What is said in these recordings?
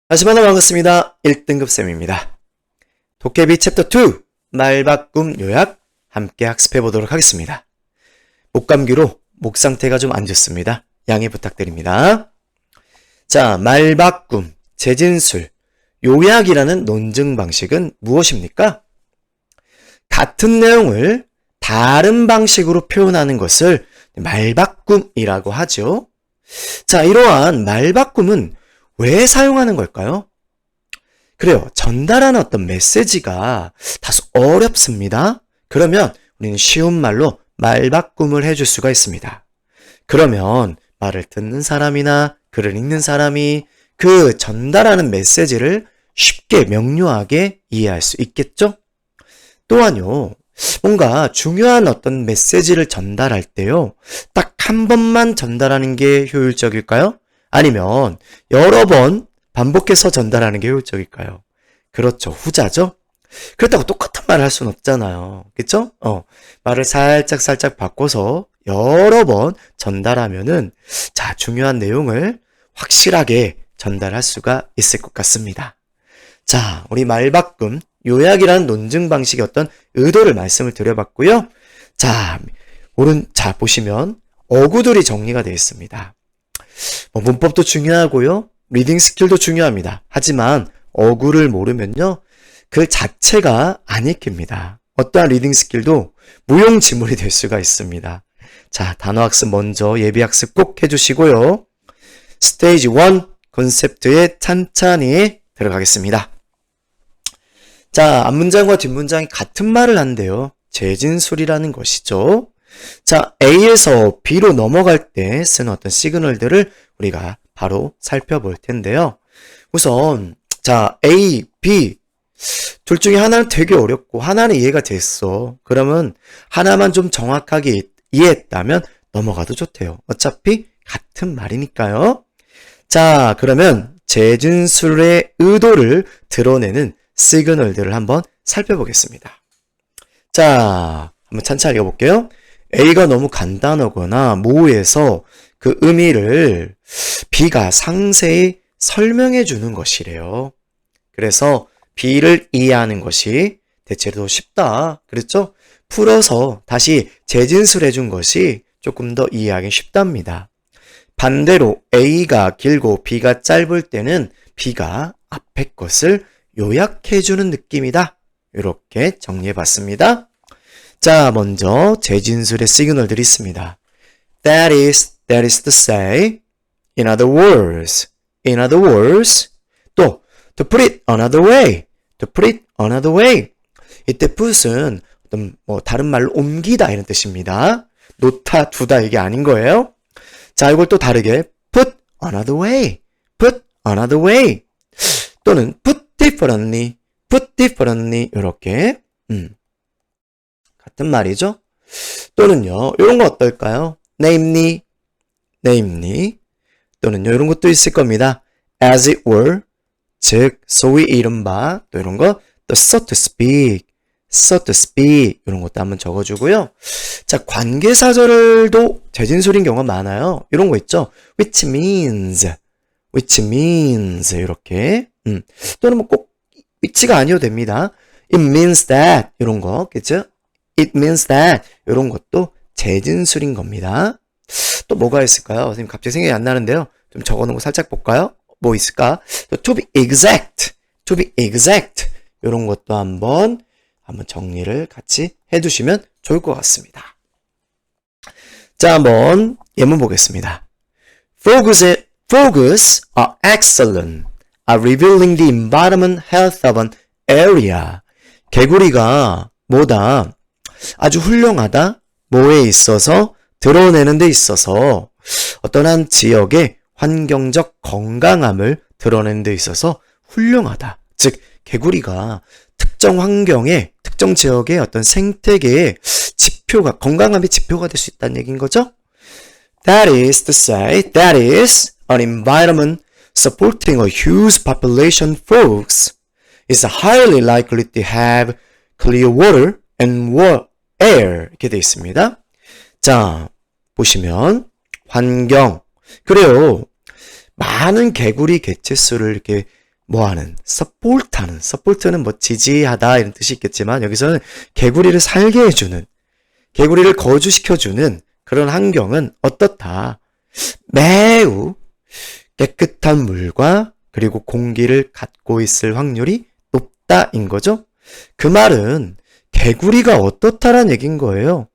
다시 만나 반갑습니다. 1등급 쌤입니다. 도깨비 챕터 2 말바꿈 요약 함께 학습해 보도록 하겠습니다. 목감기로 목 상태가 좀 안 좋습니다. 양해 부탁드립니다. 자, 말바꿈, 재진술, 요약이라는 논증 방식은 무엇입니까? 같은 내용을 다른 방식으로 표현하는 것을 말바꿈이라고 하죠. 자, 이러한 말바꿈은 왜 사용하는 걸까요? 그래요. 전달하는 어떤 메시지가 다소 어렵습니다. 그러면 우리는 쉬운 말로 말바꿈을 해줄 수가 있습니다. 그러면 말을 듣는 사람이나 글을 읽는 사람이 그 전달하는 메시지를 쉽게 명료하게 이해할 수 있겠죠? 또한요, 뭔가 중요한 어떤 메시지를 전달할 때요, 딱 한 번만 전달하는 게 효율적일까요? 아니면 여러 번 반복해서 전달하는 게 효율적일까요? 그렇죠. 후자죠? 그렇다고 똑같은 말을 할 수는 없잖아요. 그쵸? 말을 살짝 바꿔서 여러 번 전달하면은, 자, 중요한 내용을 확실하게 전달할 수가 있을 것 같습니다. 자, 우리 말바꿈, 요약이라는 논증 방식의 어떤 의도를 말씀을 드려봤고요. 자, 보시면 어구들이 정리가 되어 있습니다. 문법도 중요하고요. 리딩 스킬도 중요합니다. 하지만 어구를 모르면요, 글 자체가 안 읽힙니다. 어떠한 리딩 스킬도 무용지물이 될 수가 있습니다. 자, 단어학습 먼저 예비학습 꼭 해주시고요. 스테이지 1 콘셉트에 찬찬히 들어가겠습니다. 자, 앞문장과 뒷문장이 같은 말을 한대요. 재진술이라는 것이죠. 자, A에서 B로 넘어갈 때 쓰는 어떤 시그널들을 우리가 바로 살펴볼 텐데요. 우선 자, A, B 둘 중에 하나는 되게 어렵고 하나는 이해가 됐어. 그러면 하나만 좀 정확하게 이해했다면 넘어가도 좋대요. 어차피 같은 말이니까요. 자, 그러면 재진술의 의도를 드러내는 시그널들을 한번 살펴보겠습니다. 자, 한번 찬찬히 읽어볼게요. A가 너무 간단하거나 모호해서 그 의미를 B가 상세히 설명해 주는 것이래요. 그래서 B를 이해하는 것이 대체로 더 쉽다. 그렇죠? 풀어서 다시 재진술해 준 것이 조금 더 이해하기 쉽답니다. 반대로 A가 길고 B가 짧을 때는 B가 앞에 것을 요약해 주는 느낌이다. 이렇게 정리해 봤습니다. 자, 먼저 재진술의 시그널들이 있습니다. That is to say, in other words, 또 to put it another way, 이때 put은 어떤 다른 말로 옮기다 이런 뜻입니다. 놓다, 두다 이게 아닌 거예요. 자, 이걸 또 다르게 put another way, 또는 put differently 이렇게 같은 말이죠. 또는요, 이런 거 어떨까요? namely, 또는요, 이런 것도 있을 겁니다. as it were, 즉 소위 이른바, 또 이런 거, 또 so to speak, 이런 것도 한번 적어주고요. 자, 관계사절도 재진술인 경우가 많아요. 이런 거 있죠. which means 이렇게. 또는 뭐 꼭 which가 아니어도 됩니다. it means that 이런 거, 그죠? it means that 이런 것도 재진술인 겁니다. 또 뭐가 있을까요? 선생님 갑자기 생각이 안 나는데요. 좀 적어놓은 거 살짝 볼까요? 뭐 있을까? to be exact 이런 것도 한번 정리를 같이 해두시면 좋을 것 같습니다. 자, 한번 예문 보겠습니다. Frogs are excellent at revealing the environment health of an area. 개구리가 뭐다? 아주 훌륭하다. 뭐에 있어서? 드러내는 데 있어서 어떤 한 지역의 환경적 건강함을 드러내는 데 있어서 훌륭하다. 즉, 개구리가 특정 환경에, 특정 지역의 어떤 생태계의 지표가, 건강함의 지표가 될 수 있다는 얘기인 거죠? That is to say, that is an environment supporting a huge population of frogs is highly likely to have clear water and air. 이렇게 되어 있습니다. 자, 보시면 환경. 그래요. 많은 개구리 개체수를 이렇게 뭐하는, support하는, support는 뭐 지지하다 이런 뜻이 있겠지만 여기서는 개구리를 살게 해주는, 개구리를 거주시켜주는 그런 환경은 어떻다? 매우 깨끗한 물과 그리고 공기를 갖고 있을 확률이 높다인 거죠. 그 말은 개구리가 어떻다란 얘기인 거예요.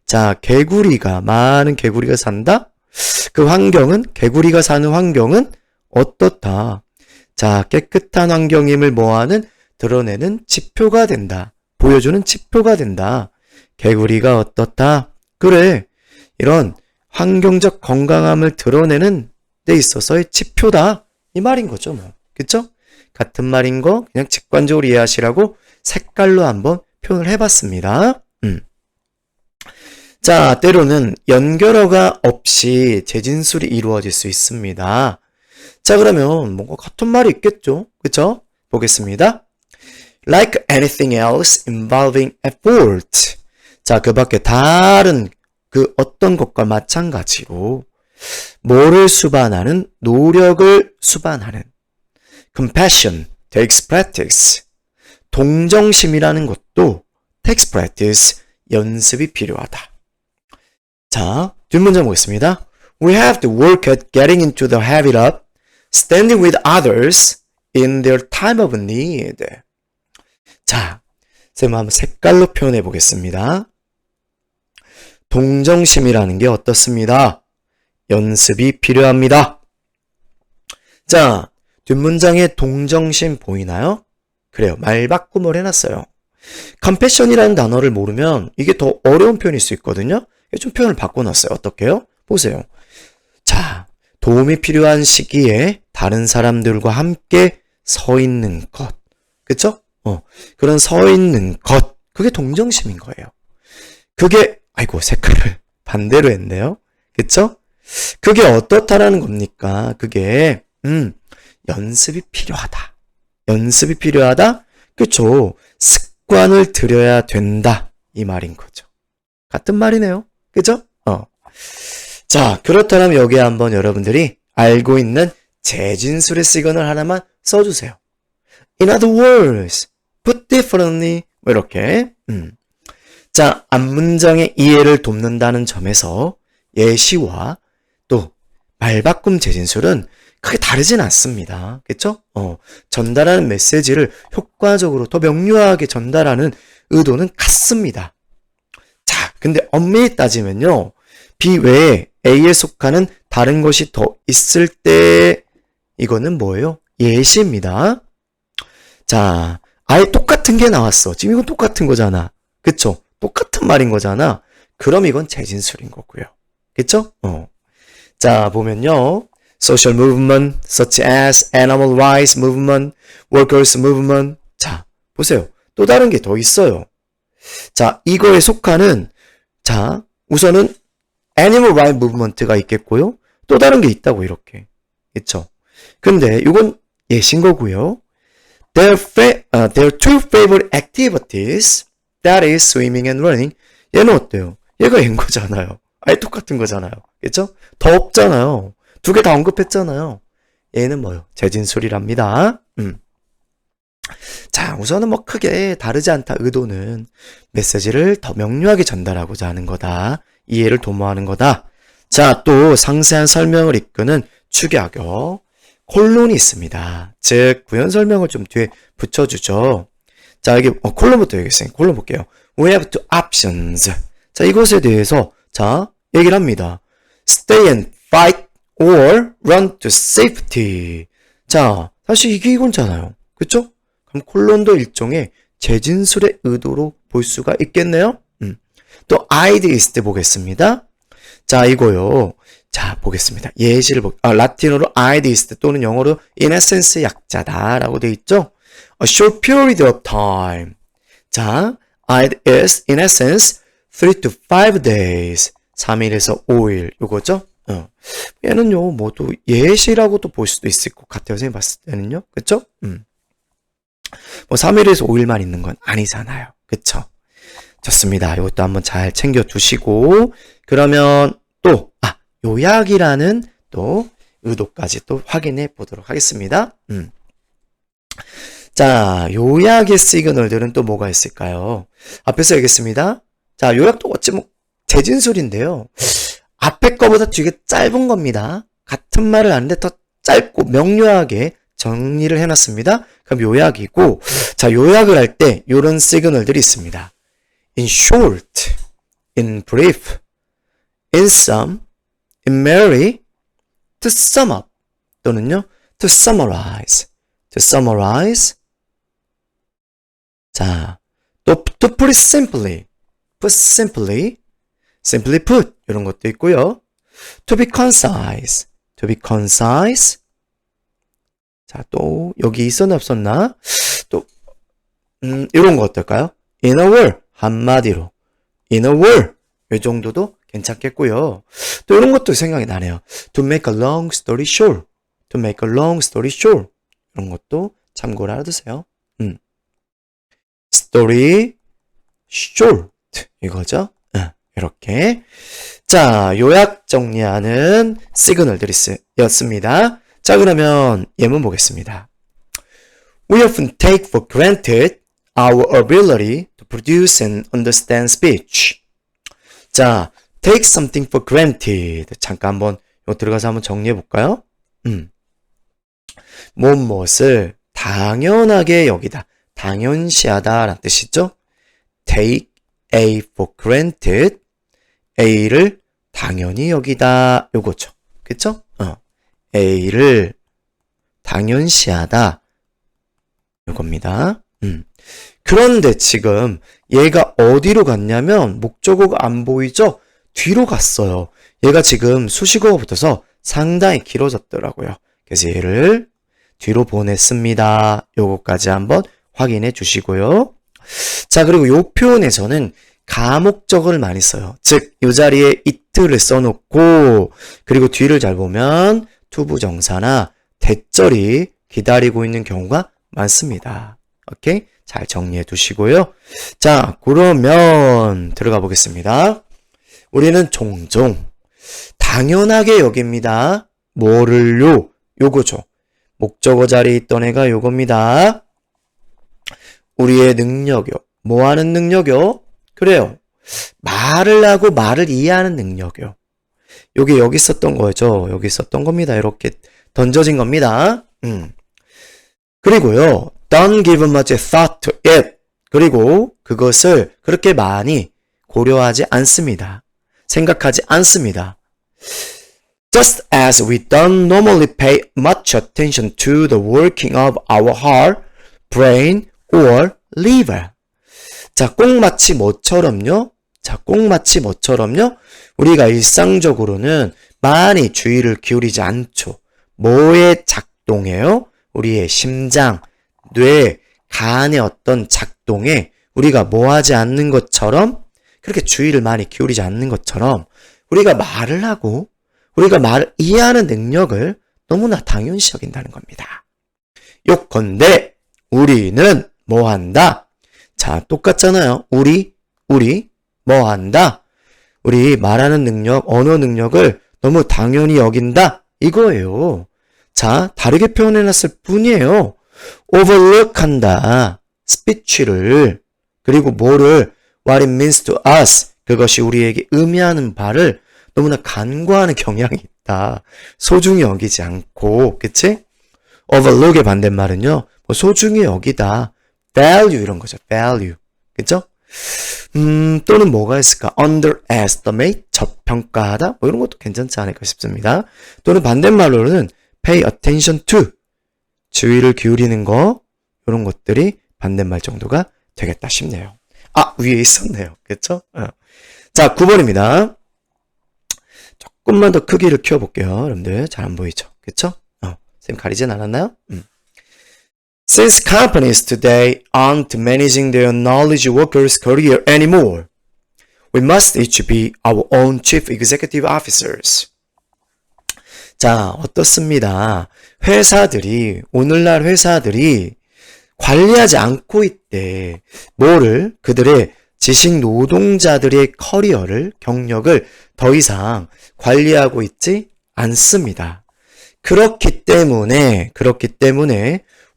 자, 개구리가, 많은 개구리가 산다? 그 환경은, 개구리가 사는 환경은 어떻다? 자, 깨끗한 환경임을 뭐하는? 드러내는 지표가 된다. 보여주는 지표가 된다. 개구리가 어떻다? 그래, 이런 환경적 건강함을 드러내는 데 있어서의 지표다. 이 말인 거죠, 뭐. 그쵸? 같은 말인 거 그냥 직관적으로 이해하시라고 색깔로 한번 표현을 해봤습니다. 자, 때로는 연결어가 없이 재진술이 이루어질 수 있습니다. 자, 그러면 뭔가 같은 말이 있겠죠? 그쵸? 보겠습니다. Like anything else involving effort. 자, 그 밖에 다른 그 어떤 것과 마찬가지로 뭐를 수반하는? 노력을 수반하는. Compassion takes practice. 동정심이라는 것도 takes practice. 연습이 필요하다. 자, 뒷문장 보겠습니다. We have to work at getting into the habit of standing with others in their time of need. 자, 쌤 한번 색깔로 표현해 보겠습니다. 동정심이라는 게 어떻습니다? 연습이 필요합니다. 자, 뒷문장에 동정심 보이나요? 그래요. 말바꿈을 해놨어요. compassion이라는 단어를 모르면 이게 더 어려운 표현일 수 있거든요. 좀 표현을 바꿔놨어요. 어떻게요? 보세요. 자, 도움이 필요한 시기에 다른 사람들과 함께 서 있는 것. 그쵸? 그런 서 있는 것. 그게 동정심인 거예요. 그게, 아이고, 색깔을 반대로 했네요. 그쵸? 그게 어떻다라는 겁니까? 그게, 연습이 필요하다. 연습이 필요하다? 그쵸? 습관을 들여야 된다. 이 말인 거죠. 같은 말이네요. 그죠? 자, 그렇다면 여기에 한번 여러분들이 알고 있는 재진술의 시그널 하나만 써주세요. In other words, put differently. 이렇게. 자, 앞문장의 이해를 돕는다는 점에서 예시와 또 말바꿈 재진술은 크게 다르진 않습니다. 그쵸? 전달하는 메시지를 효과적으로 더 명료하게 전달하는 의도는 같습니다. 자, 근데 엄밀히 따지면요. B 외에 A에 속하는 다른 것이 더 있을 때 이거는 뭐예요? 예시입니다. 자, 아예 똑같은 게 나왔어. 지금 이건 똑같은 거잖아. 그쵸? 똑같은 말인 거잖아. 그럼 이건 재진술인 거고요. 그쵸? 자, 보면요. Social movement such as animal rights movement, workers movement. 자, 보세요. 또 다른 게 더 있어요. 자, 이거에 속하는, 자, 우선은 animal rights movement가 있겠고요. 또 다른 게 있다고 이렇게. 그쵸? 근데 이건 예신 거고요. Their two favorite activities, that is swimming and running. 얘는 어때요? 얘가 얘인 거잖아요. 아예 똑같은 거잖아요. 그쵸? 더 없잖아요. 두 개 다 언급했잖아요. 얘는 뭐요? 재진술이랍니다. 자, 우선은 뭐 크게 다르지 않다. 의도는 메시지를 더 명료하게 전달하고자 하는 거다. 이해를 도모하는 거다. 자, 또 상세한 설명을 이끄는 축약어 콜론이 있습니다. 즉 부연 설명을 좀 뒤에 붙여주죠. 자, 여기 콜론부터 얘기했어요. 콜론 볼게요. We have two options. 자, 이것에 대해서 자 얘기를 합니다. Stay and fight or run to safety. 자, 사실 이게 이건잖아요. 그쵸? 그럼 콜론도 일종의 재진술의 의도로 볼 수가 있겠네요. 또 ideist 보겠습니다. 자, 이거요. 자, 보겠습니다. 예시를 라틴어로 ideist 또는 영어로 in essence 약자다라고 되어 있죠. A short period of time. 자, is in essence 3 to 5 days. 3일에서 5일 요거죠. 얘는요, 모두 예시라고도 볼 수도 있을 것 같아요. 선생님 봤을 때는요. 그쵸? 뭐 3일에서 5일만 있는 건 아니잖아요. 그쵸? 좋습니다. 이것도 한번 잘 챙겨 두시고, 그러면 또, 요약이라는 또 의도까지 또 확인해 보도록 하겠습니다. 자, 요약의 시그널들은 또 뭐가 있을까요? 앞에서 얘기했습니다. 자, 요약도 어찌 뭐 재진술인데요. 앞에 거보다 뒤가 짧은 겁니다. 같은 말을 하는데 더 짧고 명료하게 정리를 해놨습니다. 그럼 요약이고, 자, 요약을 할 때 요런 시그널들이 있습니다. In short, in brief, in sum, in merely, to sum up 또는요, to summarize, to summarize. 자, 또 to put it simply, put simply, simply put 이런 것도 있고요. To be concise, to be concise. 자, 또 여기 있었나 없었나? 또 이런 거 어떨까요? In a word, 한마디로. In a word, 이 정도도 괜찮겠고요. 또 이런 것도 생각이 나네요. To make a long story short, to make a long story short. 이런 것도 참고를 알아두세요. Story short 이거죠. 이렇게. 자, 요약 정리하는 시그널들이었습니다. 자, 그러면 예문 보겠습니다. We often take for granted our ability to produce and understand speech. 자, take something for granted. 잠깐 한번 들어가서 한번 정리해 볼까요? 무엇을 당연하게 여기다. 당연시하다 라는 뜻이죠. Take A for granted. A를 당연히 여기다. 요거죠. 그쵸? A를 당연시하다. 요겁니다. 그런데 지금 얘가 어디로 갔냐면 목적어가 안 보이죠? 뒤로 갔어요. 얘가 지금 수식어가 붙어서 상당히 길어졌더라고요. 그래서 얘를 뒤로 보냈습니다. 요거까지 한번 확인해 주시고요. 자, 그리고 요 표현에서는 가목적어를 많이 써요. 즉, 요 자리에 it를 써놓고 그리고 뒤를 잘 보면 투부정사나 대절이 기다리고 있는 경우가 많습니다. 오케이? 잘 정리해 두시고요. 자, 그러면 들어가 보겠습니다. 우리는 종종 당연하게 여깁니다. 뭐를요? 요거죠. 목적어 자리에 있던 애가 요겁니다. 우리의 능력이요. 뭐 하는 능력이요? 그래요. 말을 하고 말을 이해하는 능력이요. 요게 여기 있었던 거죠. 여기 있었던 겁니다. 이렇게 던져진 겁니다. 그리고요. Don't give much thought to it. 그리고 그것을 그렇게 많이 고려하지 않습니다. 생각하지 않습니다. Just as we don't normally pay much attention to the working of our heart, brain, or liver. 자, 꼭 마치 뭐처럼요? 자, 꼭 마치 뭐처럼요? 우리가 일상적으로는 많이 주의를 기울이지 않죠. 뭐에 작동해요? 우리의 심장, 뇌, 간의 어떤 작동에 우리가 뭐 하지 않는 것처럼, 그렇게 주의를 많이 기울이지 않는 것처럼 우리가 말을 하고 우리가 말을 이해하는 능력을 너무나 당연시 여긴다는 겁니다. 요컨대 우리는 뭐 한다? 자, 똑같잖아요. 우리 뭐 한다? 우리 말하는 능력, 언어 능력을 너무 당연히 여긴다? 이거예요. 자, 다르게 표현해놨을 뿐이에요. overlook 한다. speech를. 그리고 뭐를 what it means to us. 그것이 우리에게 의미하는 바를 너무나 간과하는 경향이 있다. 소중히 여기지 않고, 그치? overlook의 반대말은요, 뭐 소중히 여기다. value 이런 거죠. value. 그쵸? 또는 뭐가 있을까? underestimate, 저평가하다? 뭐 이런 것도 괜찮지 않을까 싶습니다. 또는 반대말로는 pay attention to, 주의를 기울이는 거, 이런 것들이 반대말 정도가 되겠다 싶네요. 아, 위에 있었네요. 그쵸? 자, 9번입니다. 조금만 더 크기를 키워볼게요. 여러분들 잘 안 보이죠? 그쵸? 쌤 가리진 않았나요? Since companies today aren't managing their knowledge workers' career anymore, we must each be our own chief executive officers. 자, 어떻습니다. 오늘날 회사들이 관리하지 않고 있대. 뭐를? 그들의 지식 노동자들의 커리어를, 경력을 더 이상 관리하고 있지 않습니다. 그렇기 때문에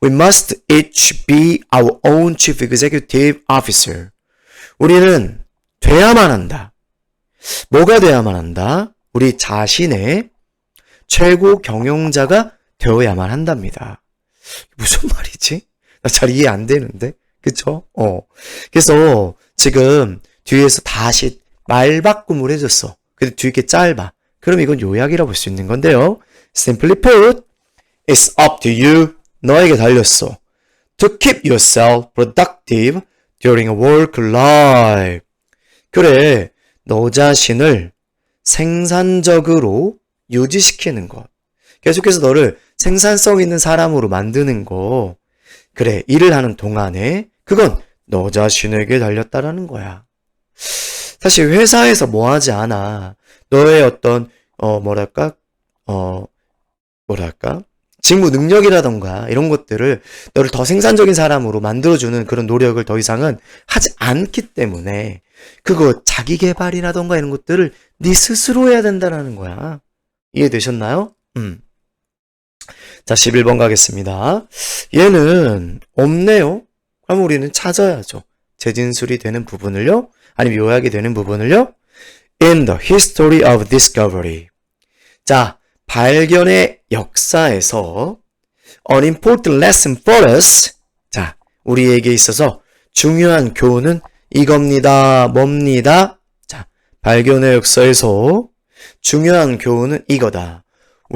We must each be our own chief executive officer. 우리는 돼야만 한다. 뭐가 돼야만 한다? 우리 자신의 최고 경영자가 되어야만 한답니다. 무슨 말이지? 나 잘 이해 안 되는데? 그쵸? 그래서 지금 뒤에서 다시 말 바꿈을 해줬어. 근데 뒤에 게 짧아. 그럼 이건 요약이라고 볼 수 있는 건데요. Simply put, it's up to you. 너에게 달렸어. To keep yourself productive during a work life. 그래, 너 자신을 생산적으로 유지시키는 것. 계속해서 너를 생산성 있는 사람으로 만드는 거. 그래, 일을 하는 동안에 그건 너 자신에게 달렸다라는 거야. 사실 회사에서 뭐 하지 않아. 너의 어떤 직무 능력이라던가 이런 것들을 너를 더 생산적인 사람으로 만들어주는 그런 노력을 더 이상은 하지 않기 때문에 그거 자기 개발이라던가 이런 것들을 네 스스로 해야 된다는 거야. 이해되셨나요? 자, 11번 가겠습니다. 얘는 없네요. 그럼 우리는 찾아야죠. 재진술이 되는 부분을요. 아니면 요약이 되는 부분을요. In the history of discovery. 자, 발견의 역사에서 an important lesson for us. 자, 우리에게 있어서 중요한 교훈은 이겁니다. 뭡니다? 자, 발견의 역사에서 중요한 교훈은 이거다.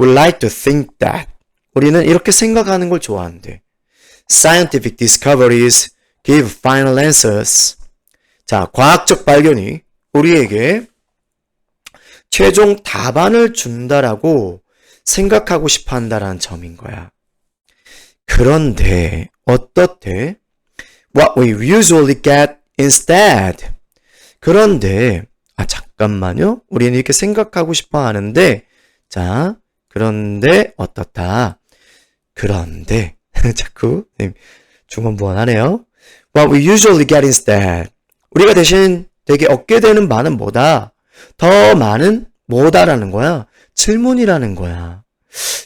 We like to think that. 우리는 이렇게 생각하는 걸 좋아한대. Scientific discoveries give final answers. 자, 과학적 발견이 우리에게 최종 답안을 준다라고 생각하고 싶어 한다라는 점인 거야. 그런데 어떻대? What we usually get instead. 그런데 잠깐만요. 우리는 이렇게 생각하고 싶어 하는데 자, 그런데 어떻다? 그런데 자꾸 중언부언하네요. What we usually get instead. 우리가 대신 되게 얻게 되는 바는 뭐다? 더 많은 뭐다라는 거야? 질문이라는 거야.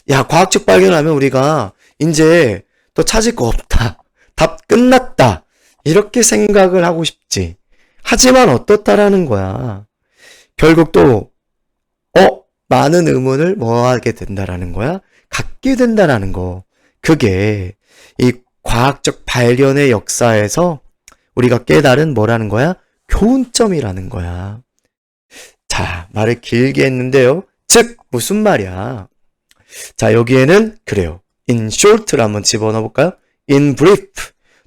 야, 과학적 발견하면 우리가 이제 더 찾을 거 없다. 답 끝났다. 이렇게 생각을 하고 싶지. 하지만 어떻다라는 거야. 결국 또 많은 의문을 뭐 하게 된다라는 거야? 갖게 된다라는 거. 그게 이 과학적 발견의 역사에서 우리가 깨달은 뭐라는 거야? 교훈점이라는 거야. 자, 말을 길게 했는데요. 즉, 무슨 말이야? 자, 여기에는 그래요. In short를 한번 집어넣어 볼까요? In brief,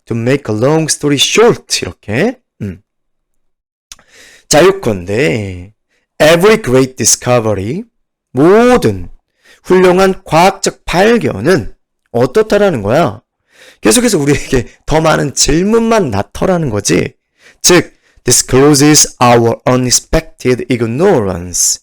to make a long story short. 이렇게. 자, 요건데 every great discovery, 모든 훌륭한 과학적 발견은 어떻다라는 거야? 계속해서 우리에게 더 많은 질문만 낳더라는 거지. 즉, discloses our unexpected ignorance.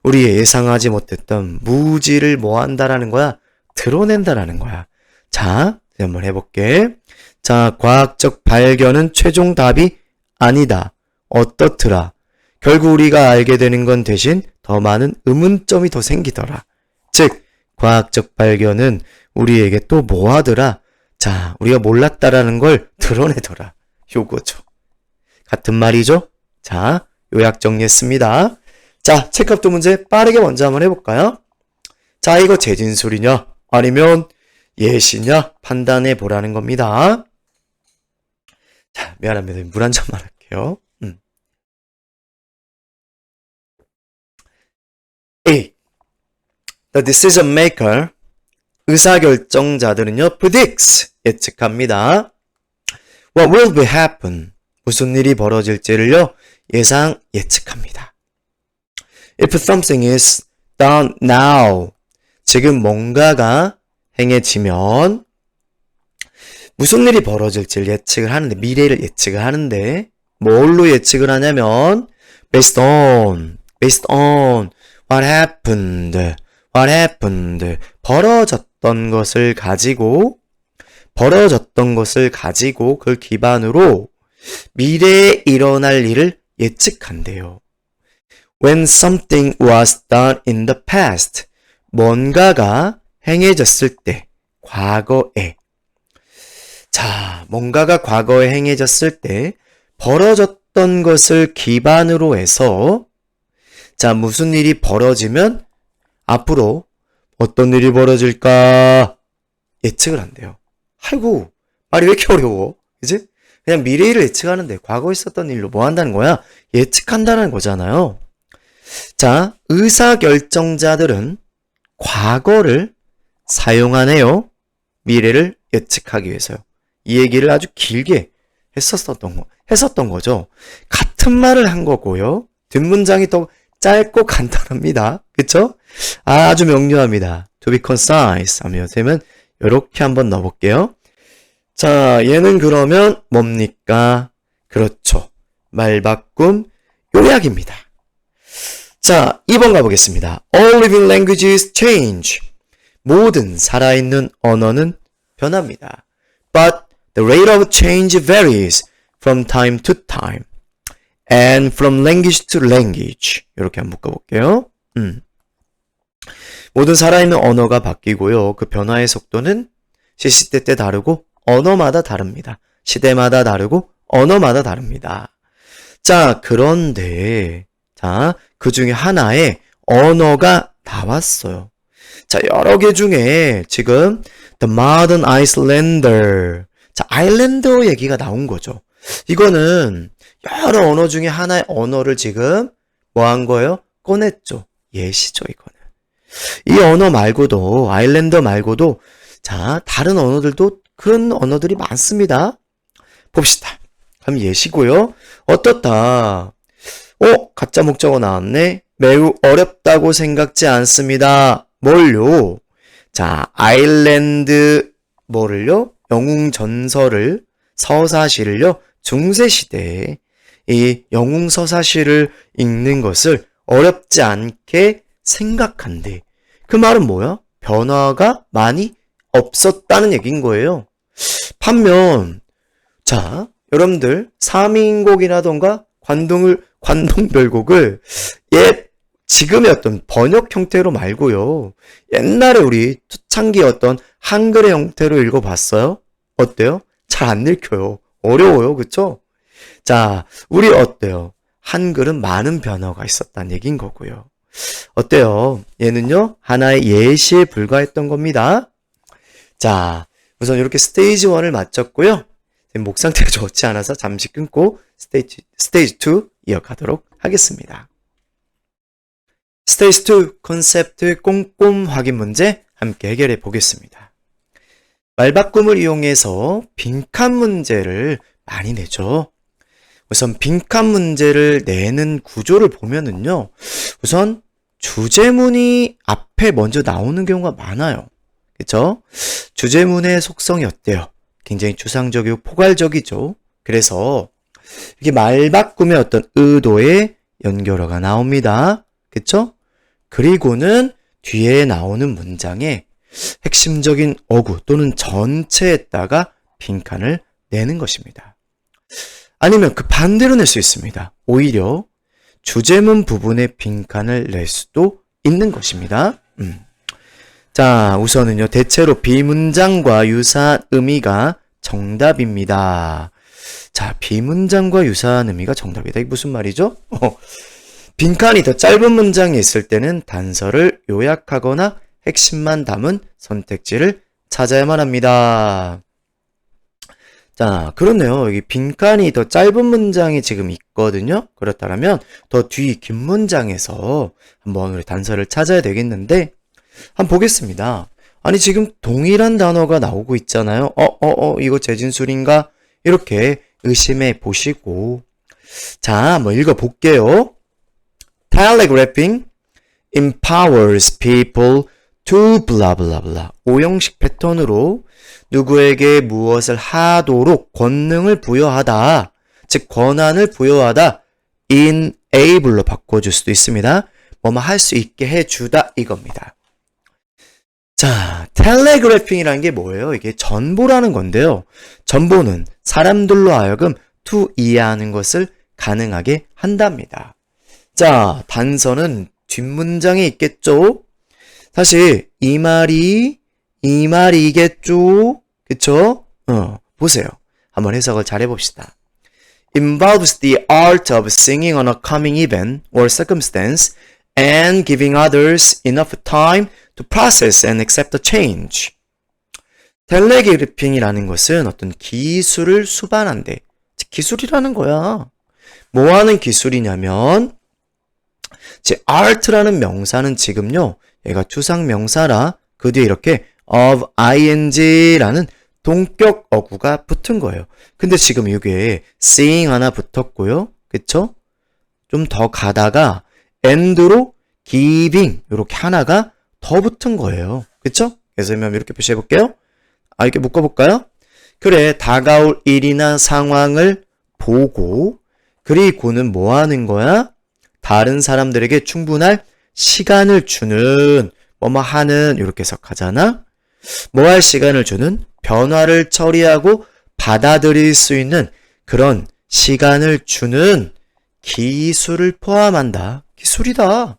우리의 예상하지 못했던 무지를 뭐 한다라는 거야? 드러낸다라는 거야. 자, 한번 해볼게. 자, 과학적 발견은 최종 답이 아니다. 어떻더라? 결국 우리가 알게 되는 건 대신 더 많은 의문점이 더 생기더라. 즉, 과학적 발견은 우리에게 또 뭐 하더라? 자, 우리가 몰랐다라는 걸 드러내더라. 요거죠. 같은 말이죠? 자, 요약 정리했습니다. 자, 체크업도 문제 빠르게 먼저 한번 해볼까요? 자, 이거 재진술이냐? 아니면 예시냐? 판단해 보라는 겁니다. 자, 미안합니다. 물 한 잔만 할게요. A. The decision maker. 의사결정자들은요, predicts. 예측합니다. What will be happen. 무슨 일이 벌어질지를요, 예측합니다. If something is done now. 지금 뭔가가 행해지면 무슨 일이 벌어질지를 예측을 하는데, 미래를 예측을 하는데 뭘로 예측을 하냐면 based on what happened 벌어졌던 것을 가지고 그걸 기반으로 미래에 일어날 일을 예측한대요. When something was done in the past, 뭔가가 행해졌을 때, 과거에. 자, 뭔가가 과거에 행해졌을 때 벌어졌던 것을 기반으로 해서 자, 무슨 일이 벌어지면 앞으로 어떤 일이 벌어질까 예측을 한대요. 아이고, 말이 왜 이렇게 어려워? 그지? 그냥 미래일을 예측하는데 과거에 있었던 일로 뭐 한다는 거야? 예측한다는 거잖아요. 자, 의사결정자들은 과거를 사용하네요. 미래를 예측하기 위해서요. 이 얘기를 아주 길게 했었던 거죠. 같은 말을 한 거고요. 뒷문장이 더 짧고 간단합니다. 그쵸? 아주 명료합니다. To be concise 하면 되면 이렇게 한번 넣어볼게요. 자, 얘는 그러면 뭡니까? 그렇죠. 말바꿈 요약입니다. 자, 2번 가보겠습니다. All living languages change. 모든 살아있는 언어는 변합니다. But the rate of change varies from time to time and from language to language. 이렇게 한번 묶어볼게요. 모든 살아있는 언어가 바뀌고요. 그 변화의 속도는 시시때때 다르고 언어마다 다릅니다. 시대마다 다르고 언어마다 다릅니다. 자, 그런데 자, 그 중에 하나의 언어가 나왔어요. 자, 여러 개 중에 지금 The Modern Icelander. 자, 아일랜더 얘기가 나온 거죠. 이거는 여러 언어 중에 하나의 언어를 지금 뭐 한 거예요? 꺼냈죠. 예시죠, 이거는. 이 언어 말고도, 아일랜더 말고도, 자, 다른 언어들도 그런 언어들이 많습니다. 봅시다. 그럼 예시고요. 어떻다? 가짜 목적어 나왔네. 매우 어렵다고 생각지 않습니다. 뭘요? 자, 아일랜드 뭐를요? 영웅 전설을 서사시를요. 중세시대에 이 영웅 서사시를 읽는 것을 어렵지 않게 생각한대. 그 말은 뭐야? 변화가 많이 없었다는 얘기인 거예요. 반면 자, 여러분들 3인곡이라던가 관동별곡을 지금의 어떤 번역 형태로 말고요. 옛날에 우리 초창기 어떤 한글의 형태로 읽어봤어요? 어때요? 잘 안 읽혀요. 어려워요. 그쵸? 자, 우리 어때요? 한글은 많은 변화가 있었다는 얘기인 거고요. 어때요? 얘는요, 하나의 예시에 불과했던 겁니다. 자, 우선 이렇게 스테이지 1을 마쳤고요. 목 상태가 좋지 않아서 잠시 끊고 스테이지 2 이어가도록 하겠습니다. 스테이지 2 컨셉트 꼼꼼 확인 문제 함께 해결해 보겠습니다. 말바꿈을 이용해서 빈칸 문제를 많이 내죠. 우선 빈칸 문제를 내는 구조를 보면은요. 우선 주제문이 앞에 먼저 나오는 경우가 많아요. 그쵸? 주제문의 속성이 어때요? 굉장히 추상적이고 포괄적이죠. 그래서 이게 말바꿈의 어떤 의도의 연결어가 나옵니다. 그쵸? 그리고는 뒤에 나오는 문장에 핵심적인 어구 또는 전체에다가 빈칸을 내는 것입니다. 아니면 그 반대로 낼 수 있습니다. 오히려 주제문 부분에 빈칸을 낼 수도 있는 것입니다. 자, 우선은요. 대체로 비문장과 유사한 의미가 정답입니다. 자, 비문장과 유사한 의미가 정답이다. 이게 무슨 말이죠? 빈칸이 더 짧은 문장이 있을 때는 단서를 요약하거나 핵심만 담은 선택지를 찾아야만 합니다. 자, 그렇네요. 여기 빈칸이 더 짧은 문장이 지금 있거든요. 그렇다면 더 뒤 긴 문장에서 한번 우리 단서를 찾아야 되겠는데 한번 보겠습니다. 아니 지금 동일한 단어가 나오고 있잖아요. 이거 재진술인가? 이렇게 의심해 보시고 자, 한번 읽어볼게요. Telegraphing empowers people to blah blah blah. 5형식 패턴으로 누구에게 무엇을 하도록 권능을 부여하다, 즉 권한을 부여하다, enable로 바꿔줄 수도 있습니다. 뭐뭐 할 수 있게 해주다 이겁니다. 자, 텔레그래핑이라는 게 뭐예요? 이게 전보라는 건데요. 전보는 사람들로 하여금 이해하는 것을 가능하게 한답니다. 자, 단서는 뒷문장에 있겠죠? 사실 이 말이겠죠? 그쵸? 보세요. 한번 해석을 잘 해봅시다. Involves the art of singing on a coming event or circumstance and giving others enough time to process and accept the change. 텔레그래핑이라는 것은 어떤 기술을 수반한대. 기술이라는 거야. 뭐 하는 기술이냐면 제 art라는 명사는 지금요. 얘가 추상 명사라 그 뒤에 이렇게 of ing라는 동격 어구가 붙은 거예요. 근데 지금 이게 sing 하나 붙었고요. 그쵸? 좀 더 가다가 and로 giving 이렇게 하나가 더 붙은 거예요. 그쵸? 그래서 이렇게 표시해 볼게요. 이렇게 묶어볼까요? 그래, 다가올 일이나 상황을 보고 그리고는 뭐 하는 거야? 다른 사람들에게 충분할 시간을 주는 뭐뭐 하는 이렇게 해석하잖아. 뭐 할 시간을 주는 변화를 처리하고 받아들일 수 있는 그런 시간을 주는 기술을 포함한다. 기술이다.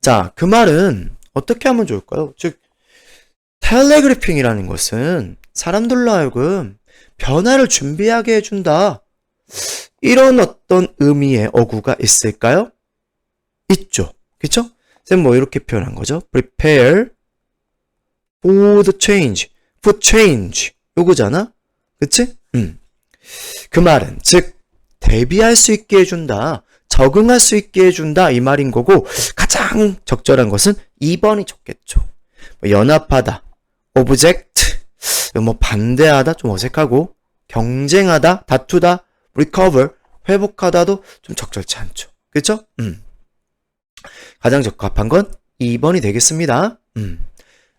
자, 그 말은 어떻게 하면 좋을까요? 즉 텔레그래핑이라는 것은 사람들로 하여금 변화를 준비하게 해준다. 이런 어떤 의미의 어구가 있을까요? 있죠. 그쵸? 쌤 뭐 이렇게 표현한 거죠. Prepare for the change. For change. 요거잖아? 그치? 그 말은 즉 대비할 수 있게 해준다. 적응할 수 있게 해준다. 이 말인 거고 가장 적절한 것은 2번이 좋겠죠. 연합하다. object. 뭐 반대하다. 좀 어색하고 경쟁하다. 다투다. recover. 회복하다도 좀 적절치 않죠. 그쵸? 가장 적합한 건 2번이 되겠습니다.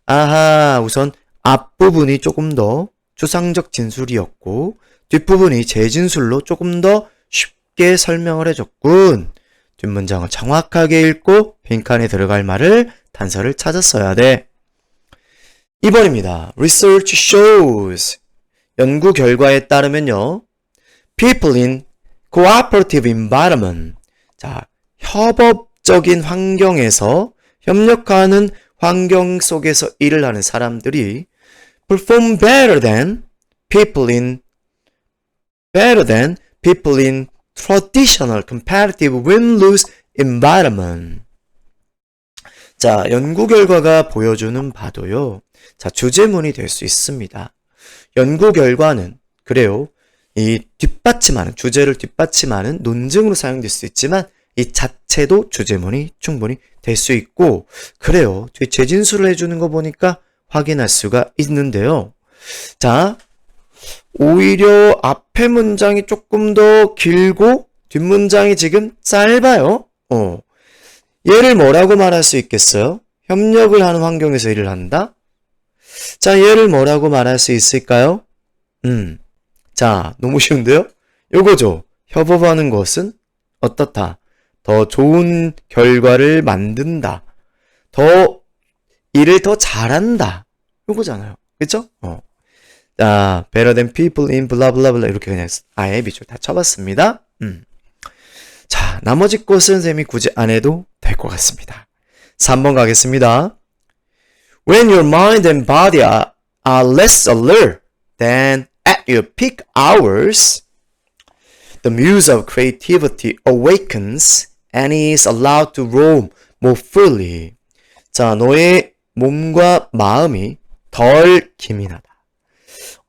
아하, 우선 앞부분이 조금 더 추상적 진술이었고 뒷부분이 재진술로 조금 더 쉽게 설명을 해줬군. 뒷문장을 정확하게 읽고 빈칸에 들어갈 말을 단서를 찾았어야 돼. 2번입니다. Research shows. 연구 결과에 따르면요. People in cooperative environment. 자, 협업적인 환경에서 협력하는 환경 속에서 일을 하는 사람들이 perform better than people in traditional competitive win-lose environment. 자, 연구 결과가 보여주는 바도요. 자, 주제문이 될 수 있습니다. 연구 결과는 그래요. 이 뒷받침하는 주제를 뒷받침하는 논증으로 사용될 수 있지만 이 자체도 주제문이 충분히 될 수 있고 그래요. 재진술을 해주는 거 보니까 확인할 수가 있는데요. 자, 오히려 앞에 문장이 조금 더 길고 뒷문장이 지금 짧아요. 얘를 뭐라고 말할 수 있겠어요? 협력을 하는 환경에서 일을 한다? 자, 얘를 뭐라고 말할 수 있을까요? 자, 너무 쉬운데요? 요거죠. 협업하는 것은 어떻다? 더 좋은 결과를 만든다. 더 일을 더 잘한다. 요거잖아요. 그쵸? 자, better than people in blah blah blah 이렇게 그냥 아예 밑줄 다 쳐봤습니다. 자, 나머지 것은 쌤이 굳이 안 해도 될 것 같습니다. 3번 가겠습니다. When your mind and body are less alert than at your peak hours, the muse of creativity awakens and is allowed to roam more freely. 자, 너의 몸과 마음이 덜 기민하다.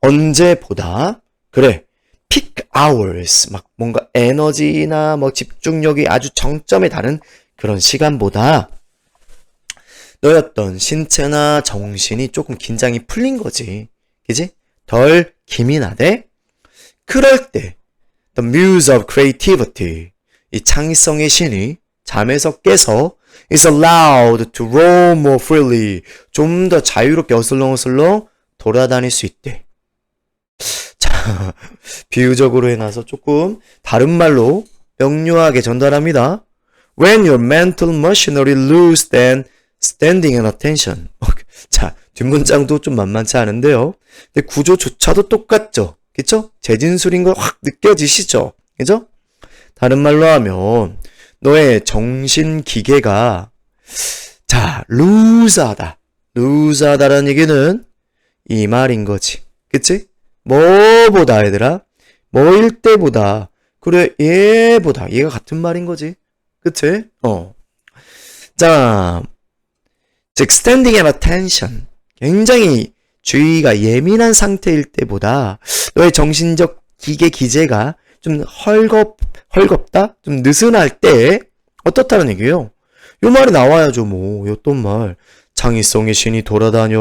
언제보다 그래 peak hours 막 뭔가 에너지나 뭐 집중력이 아주 정점에 다른 그런 시간보다 너의 어떤 신체나 정신이 조금 긴장이 풀린 거지. 그지? 덜 기민하대. 그럴 때 the muse of creativity 이 창의성의 신이 잠에서 깨서 is allowed to roam more freely 좀 더 자유롭게 어슬렁어슬렁 돌아다닐 수 있대. 자, 비유적으로 해놔서 조금 다른 말로 명료하게 전달합니다. When your mental machinery lose then standing and attention. 자, 뒷문장도 좀 만만치 않은데요. 근데 구조조차도 똑같죠. 그쵸? 재진술인 걸 확 느껴지시죠? 그죠? 다른 말로 하면 너의 정신 기계가 자, 루즈하다. 루즈하다라는 얘기는 이 말인 거지. 그치? 뭐보다 얘들아? 뭐일 때보다. 그래, 얘보다. 얘가 같은 말인 거지. 그치? 자, 즉, standing at attention. 굉장히 주의가 예민한 상태일 때보다 너의 정신적 기계 기제가 좀 헐겁다? 좀 느슨할 때 어떻다는 얘기예요? 요 말이 나와야죠, 뭐. 요떤 말. 창의성의 신이 돌아다녀.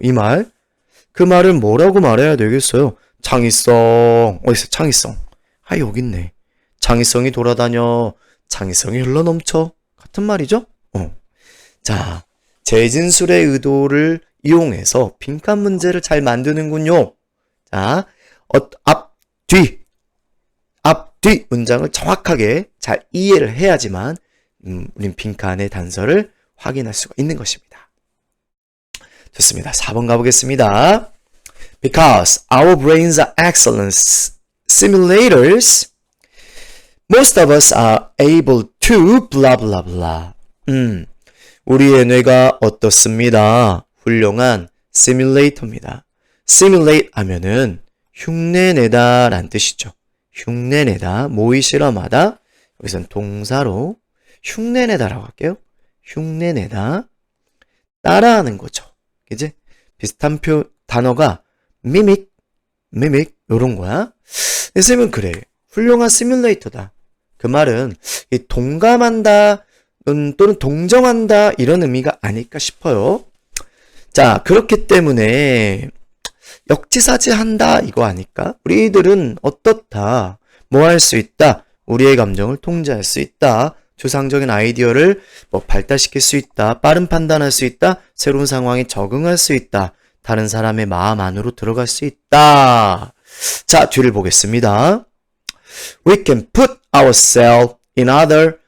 이 말. 그 말을 뭐라고 말해야 되겠어요? 창의성. 어딨어, 창의성. 아, 여기 있네. 창의성이 돌아다녀. 창의성이 흘러넘쳐. 같은 말이죠? 자, 재진술의 의도를 이용해서 빈칸 문제를 잘 만드는군요. 자, 앞, 뒤 문장을 정확하게 잘 이해를 해야지만 우린 빈칸의 단서를 확인할 수가 있는 것입니다. 좋습니다. 4번 가보겠습니다. Because our brains are excellent simulators, most of us are able to blah blah blah. 우리의 뇌가 어떻습니다? 훌륭한 시뮬레이터입니다. simulate 하면은 흉내내다 라는 뜻이죠. 흉내내다, 모의 실험하다. 여기서는 동사로 흉내내다라고 할게요. 흉내내다. 따라하는 거죠. 그지? 비슷한 단어가 mimic 요런 거야. 선생님은 그래. 훌륭한 시뮬레이터다. 그 말은 동감한다 또는 동정한다 이런 의미가 아닐까 싶어요. 자, 그렇기 때문에 역지사지한다 이거 아닐까? 우리들은 어떻다, 뭐 할 수 있다, 우리의 감정을 통제할 수 있다, 추상적인 아이디어를 발달시킬 수 있다, 빠른 판단할 수 있다, 새로운 상황에 적응할 수 있다, 다른 사람의 마음 안으로 들어갈 수 있다. 자, 뒤를 보겠습니다. We can put ourselves in another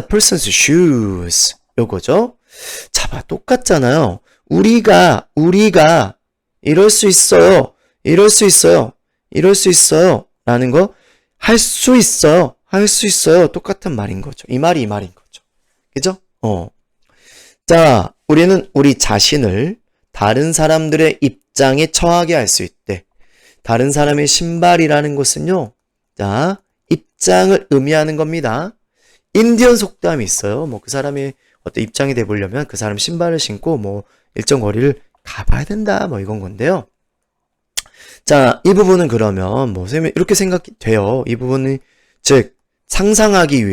person's shoes. 요거죠. 자, 봐, 똑같잖아요. 우리가 이럴 수 있어요. 라는 거, 할 수 있어요. 똑같은 말인 거죠. 이 말인 거죠. 그죠? 자, 우리는 우리 자신을 다른 사람들의 입장에 처하게 할 수 있대. 다른 사람의 신발이라는 것은요, 자, 입장을 의미하는 겁니다. 인디언 속담이 있어요. 그 사람의 어떤 입장이 돼보려면 그 사람 신발을 신고 일정 거리를 가봐야 된다. 이건 건데요. 자, 이 부분은 그러면 선생님이 이렇게 생각이 돼요. 이 부분은 즉 상상하기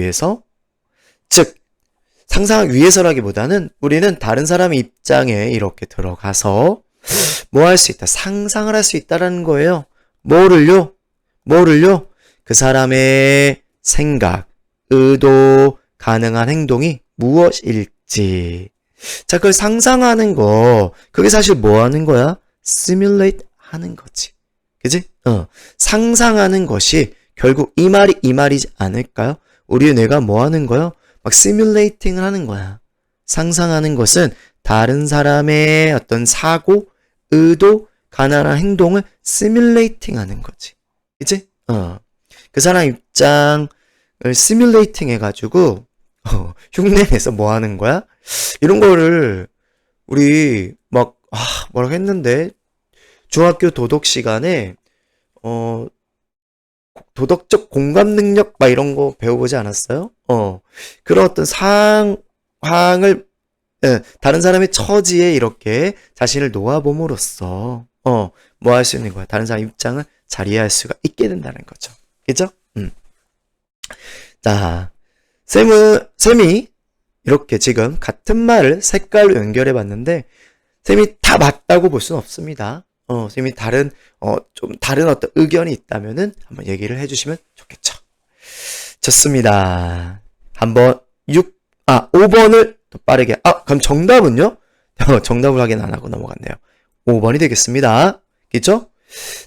위해서라기보다는 우리는 다른 사람의 입장에 이렇게 들어가서 뭐 할 수 있다, 상상을 할 수 있다라는 거예요. 뭐를요? 그 사람의 생각, 의도, 가능한 행동이 무엇일지. 자, 그걸 상상하는 거, 그게 사실 뭐 하는 거야? simulate 하는 거지. 그지? 상상하는 것이 결국 이 말이지 않을까요? 우리 뇌가 뭐 하는 거요? 막 simulating을 하는 거야. 상상하는 것은 다른 사람의 어떤 사고, 의도, 가난한 행동을 simulating 하는 거지. 그치? 그 사람 입장을 simulating 해가지고, 흉내내서 뭐 하는 거야? 이런 거를, 우리, 뭐라고 했는데, 중학교 도덕 시간에, 도덕적 공감 능력, 이런 거 배워보지 않았어요? 그런 어떤 상황을, 다른 사람의 처지에 이렇게 자신을 놓아봄으로써, 뭐 할 수 있는 거야? 다른 사람 입장을 잘 이해할 수가 있게 된다는 거죠. 그죠? 자, 쌤이 이렇게 지금 같은 말을 색깔로 연결해 봤는데, 쌤이 다 맞다고 볼 수는 없습니다. 쌤이 좀 다른 어떤 의견이 있다면은 한번 얘기를 해주시면 좋겠죠. 좋습니다. 한번 5번을 더 빠르게, 그럼 정답은요? 정답을 확인 안 하고 넘어갔네요. 5번이 되겠습니다. 그죠?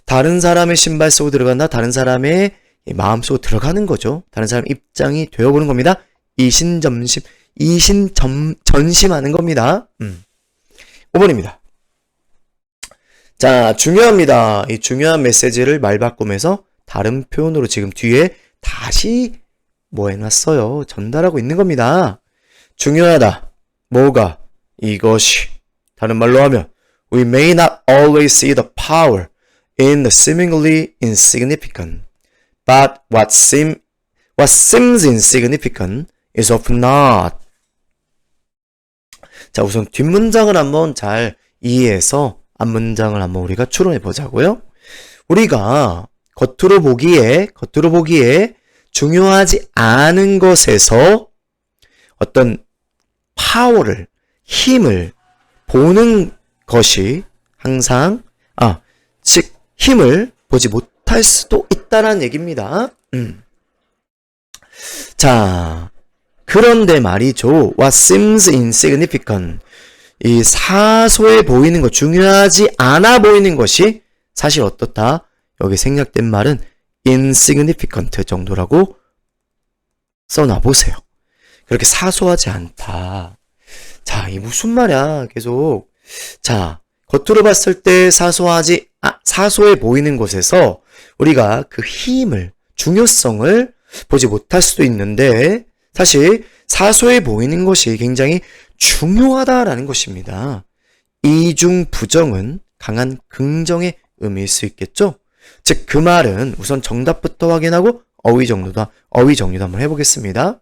다른 사람의 신발 속으로 들어간다. 다른 사람의 마음 속으로 들어가는 거죠. 다른 사람 입장이 되어보는 겁니다. 전심하는 겁니다. 5번입니다. 자, 중요합니다. 이 중요한 메시지를 말 바꾸면서 다른 표현으로 지금 뒤에 다시 뭐 해놨어요. 전달하고 있는 겁니다. 중요하다. 뭐가? 이것이. 다른 말로 하면 We may not always see the power in the seemingly insignificant, but what seems insignificant is often not. 자, 우선 뒷문장을 한번 잘 이해해서 앞문장을 한번 우리가 추론해 보자고요. 우리가 겉으로 보기에 중요하지 않은 것에서 어떤 파워를, 힘을 보는 것이 항상, 즉, 힘을 보지 못할 수도 있다는 얘기입니다. 자, 그런데 말이죠. What seems insignificant. 이 사소해 보이는 것, 중요하지 않아 보이는 것이 사실 어떻다? 여기 생략된 말은 insignificant 정도라고 써놔보세요. 그렇게 사소하지 않다. 자, 이 무슨 말이야? 계속. 자, 겉으로 봤을 때 사소해 보이는 곳에서 우리가 그 힘을, 중요성을 보지 못할 수도 있는데 사실 사소해 보이는 것이 굉장히 중요하다라는 것입니다. 이중 부정은 강한 긍정의 의미일 수 있겠죠? 즉, 그 말은 우선 정답부터 확인하고 어휘 정리도 한번 해보겠습니다.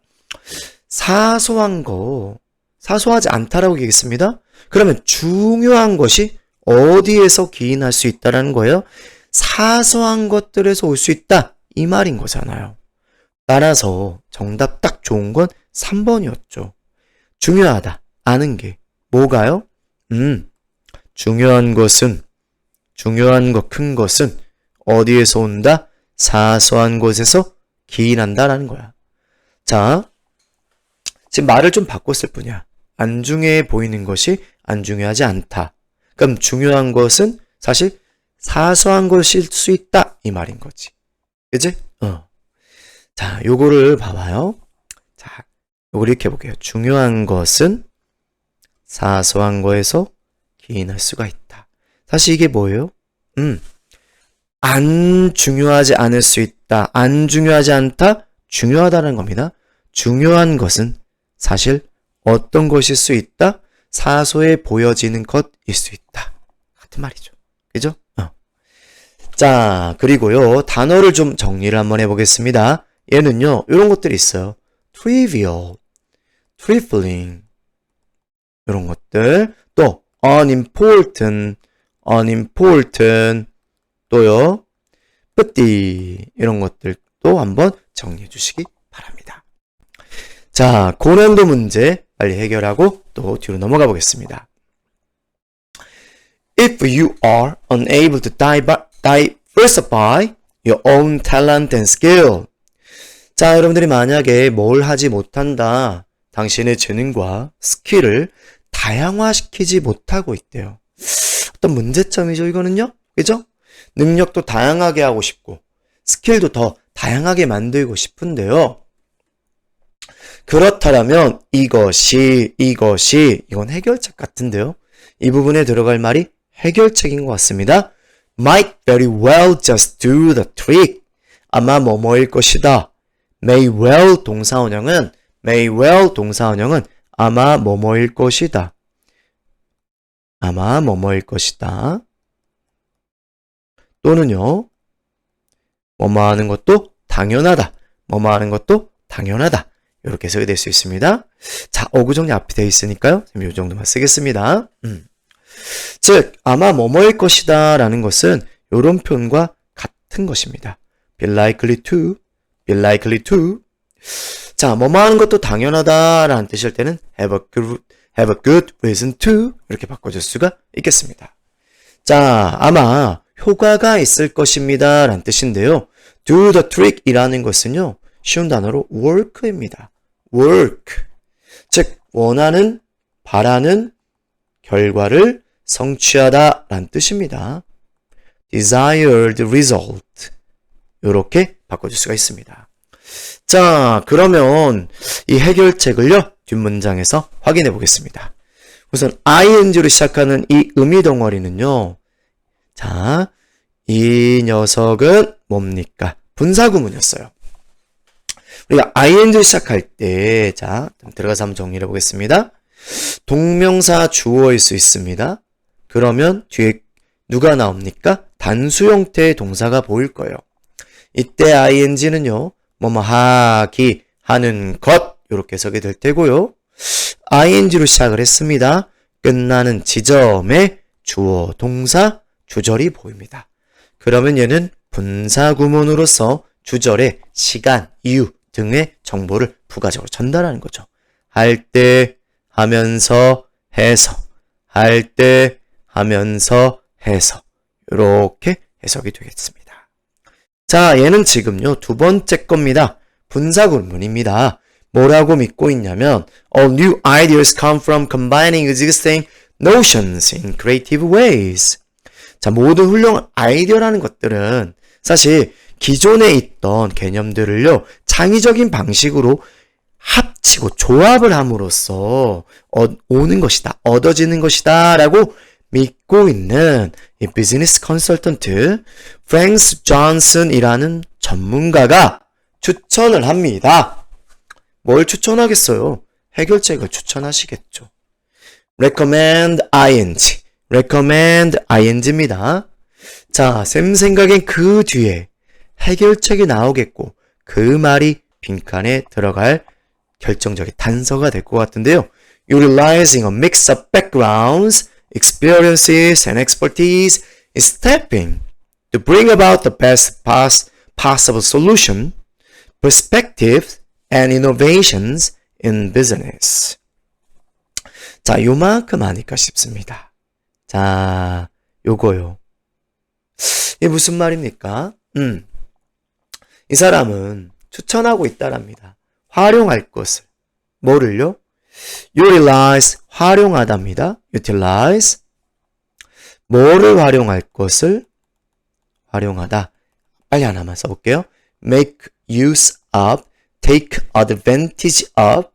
사소한 거, 사소하지 않다라고 얘기했습니다. 그러면 중요한 것이 어디에서 기인할 수 있다라는 거예요? 사소한 것들에서 올 수 있다. 이 말인 거잖아요. 따라서 정답 딱 좋은 건 3번이었죠. 중요하다. 아는 게. 뭐가요? 중요한 것, 큰 것은 어디에서 온다? 사소한 곳에서 기인한다라는 거야. 자, 지금 말을 좀 바꿨을 뿐이야. 안 중요해 보이는 것이 안 중요하지 않다. 그럼 중요한 것은 사실 사소한 것일 수 있다. 이 말인 거지. 그치? 자, 요거를 봐봐요. 자, 요걸 이렇게 볼게요. 중요한 것은 사소한 거에서 기인할 수가 있다. 사실 이게 뭐예요? 안 중요하지 않을 수 있다. 안 중요하지 않다. 중요하다는 겁니다. 중요한 것은 사실 어떤 것일 수 있다? 사소해 보여지는 것일 수 있다. 같은 말이죠. 그죠? 자, 그리고요. 단어를 좀 정리를 한번 해보겠습니다. 얘는요. 이런 것들이 있어요. trivial, trifling 이런 것들. 또 unimportant, 또요. 뿌띠 이런 것들도 한번 정리해 주시기 바랍니다. 자, 고난도 문제 빨리 해결하고 또 뒤로 넘어가 보겠습니다. If you are unable to diversify your own talent and skill. 자, 여러분들이 만약에 뭘 하지 못한다. 당신의 재능과 스킬을 다양화시키지 못하고 있대요. 어떤 문제점이죠, 이거는요? 그죠? 능력도 다양하게 하고 싶고 스킬도 더 다양하게 만들고 싶은데요. 그렇다면 이건 해결책 같은데요. 이 부분에 들어갈 말이 해결책인 것 같습니다. Might very well just do the trick. 아마 뭐뭐일 것이다. May well 동사원형은 아마 뭐뭐일 것이다. 아마 뭐뭐일 것이다. 또는요. 뭐뭐 하는 것도 당연하다. 뭐뭐 하는 것도 당연하다. 이렇게 해석이 될 수 있습니다. 자, 어구 정리 앞에 되어 있으니까요. 이 정도만 쓰겠습니다. 즉, 아마 뭐뭐일 것이다 라는 것은 이런 표현과 같은 것입니다. be likely to. 자, 뭐뭐 하는 것도 당연하다 라는 뜻일 때는 have a good reason to 이렇게 바꿔줄 수가 있겠습니다. 자, 아마 효과가 있을 것입니다 라는 뜻인데요. do the trick 이라는 것은요. 쉬운 단어로 work입니다. work. 즉, 원하는, 바라는 결과를 성취하다 라는 뜻입니다. desired result. 이렇게 바꿔줄 수가 있습니다. 자, 그러면 이 해결책을요. 뒷문장에서 확인해 보겠습니다. 우선 ing로 시작하는 이 의미 덩어리는요. 자, 이 녀석은 뭡니까? 분사구문이었어요. 우리가 ing로 시작할 때, 자, 들어가서 한번 정리해 보겠습니다. 동명사 주어일 수 있습니다. 그러면 뒤에 누가 나옵니까? 단수 형태의 동사가 보일 거예요. 이때 ing는요. 뭐뭐 하기, 하는 것 이렇게 해석이 될 테고요. ing로 시작을 했습니다. 끝나는 지점에 주어, 동사, 주절이 보입니다. 그러면 얘는 분사구문으로서 주절의 시간, 이유 등의 정보를 부가적으로 전달하는 거죠. 할 때, 하면서, 해서, 할 때, 하면서, 해서 이렇게 해석이 되겠습니다. 자, 얘는 지금요. 두 번째 겁니다. 분사구문입니다. 뭐라고 믿고 있냐면 all new ideas come from combining existing notions in creative ways. 자, 모든 훌륭한 아이디어라는 것들은 사실 기존에 있던 개념들을요, 창의적인 방식으로 합치고 조합을 함으로써 오는 것이다, 얻어지는 것이다 라고 믿고 있는 이 비즈니스 컨설턴트 프랭스 존슨이라는 전문가가 추천을 합니다. 뭘 추천하겠어요? 해결책을 추천하시겠죠. recommend ing입니다. 자, 쌤 생각엔 그 뒤에 해결책이 나오겠고 그 말이 빈칸에 들어갈 결정적인 단서가 될 것 같은데요. Utilizing a mix of backgrounds, experiences, and expertise is stepping to bring about the best possible solution, perspectives, and innovations in business. 자, 요만큼 아닐까 싶습니다. 자, 요거요. 이게 무슨 말입니까? 이 사람은 추천하고 있다랍니다. 활용할 것을. 뭐를요? utilize, 활용하답니다. utilize. 뭐를 활용할 것을? 활용하다. 빨리 하나만 써볼게요. make use of, take advantage of.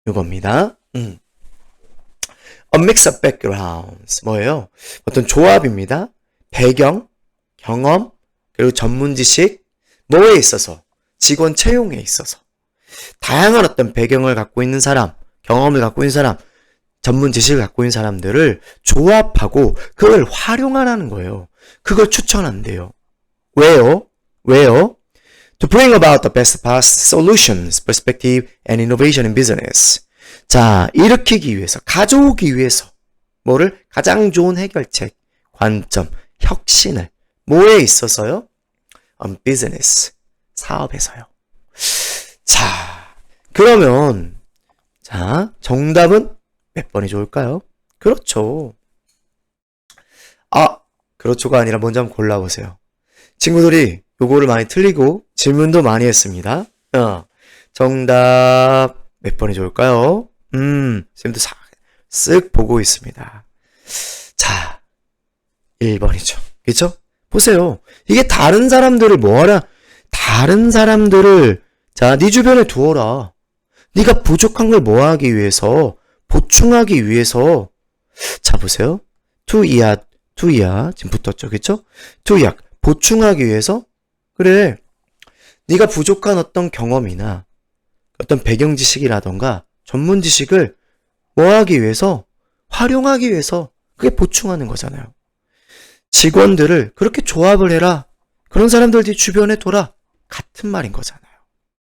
이겁니다. A mix of backgrounds. 뭐예요? 어떤 조합입니다. 배경, 경험, 그리고 전문 지식, 뭐에 있어서? 직원 채용에 있어서. 다양한 어떤 배경을 갖고 있는 사람, 경험을 갖고 있는 사람, 전문 지식을 갖고 있는 사람들을 조합하고 그걸 활용하라는 거예요. 그걸 추천한대요. 왜요? To bring about the best possible solutions, perspective, and innovation in business. 자, 일으키기 위해서, 가져오기 위해서 뭐를? 가장 좋은 해결책, 관점, 혁신을 뭐에 있어서요? On business, 사업에서요. 자, 그러면 자, 정답은 몇 번이 좋을까요? 그렇죠. 그렇죠가 아니라 먼저 한번 골라보세요. 친구들이 요거를 많이 틀리고 질문도 많이 했습니다. 정답 몇 번이 좋을까요? 쌤도 쓱 보고 있습니다. 자, 1번이죠. 그쵸? 보세요. 이게 다른 사람들을 뭐하라? 다른 사람들을 자, 네 주변에 두어라. 네가 부족한 걸 뭐하기 위해서? 보충하기 위해서. 자, 보세요. 투이야 지금 붙었죠. 그쵸? 투약 보충하기 위해서? 그래. 네가 부족한 어떤 경험이나 어떤 배경 지식이라던가 전문 지식을 뭐하기 위해서? 활용하기 위해서. 그게 보충하는 거잖아요. 직원들을 그렇게 조합을 해라. 그런 사람들 네 주변에 둬라. 같은 말인 거잖아요.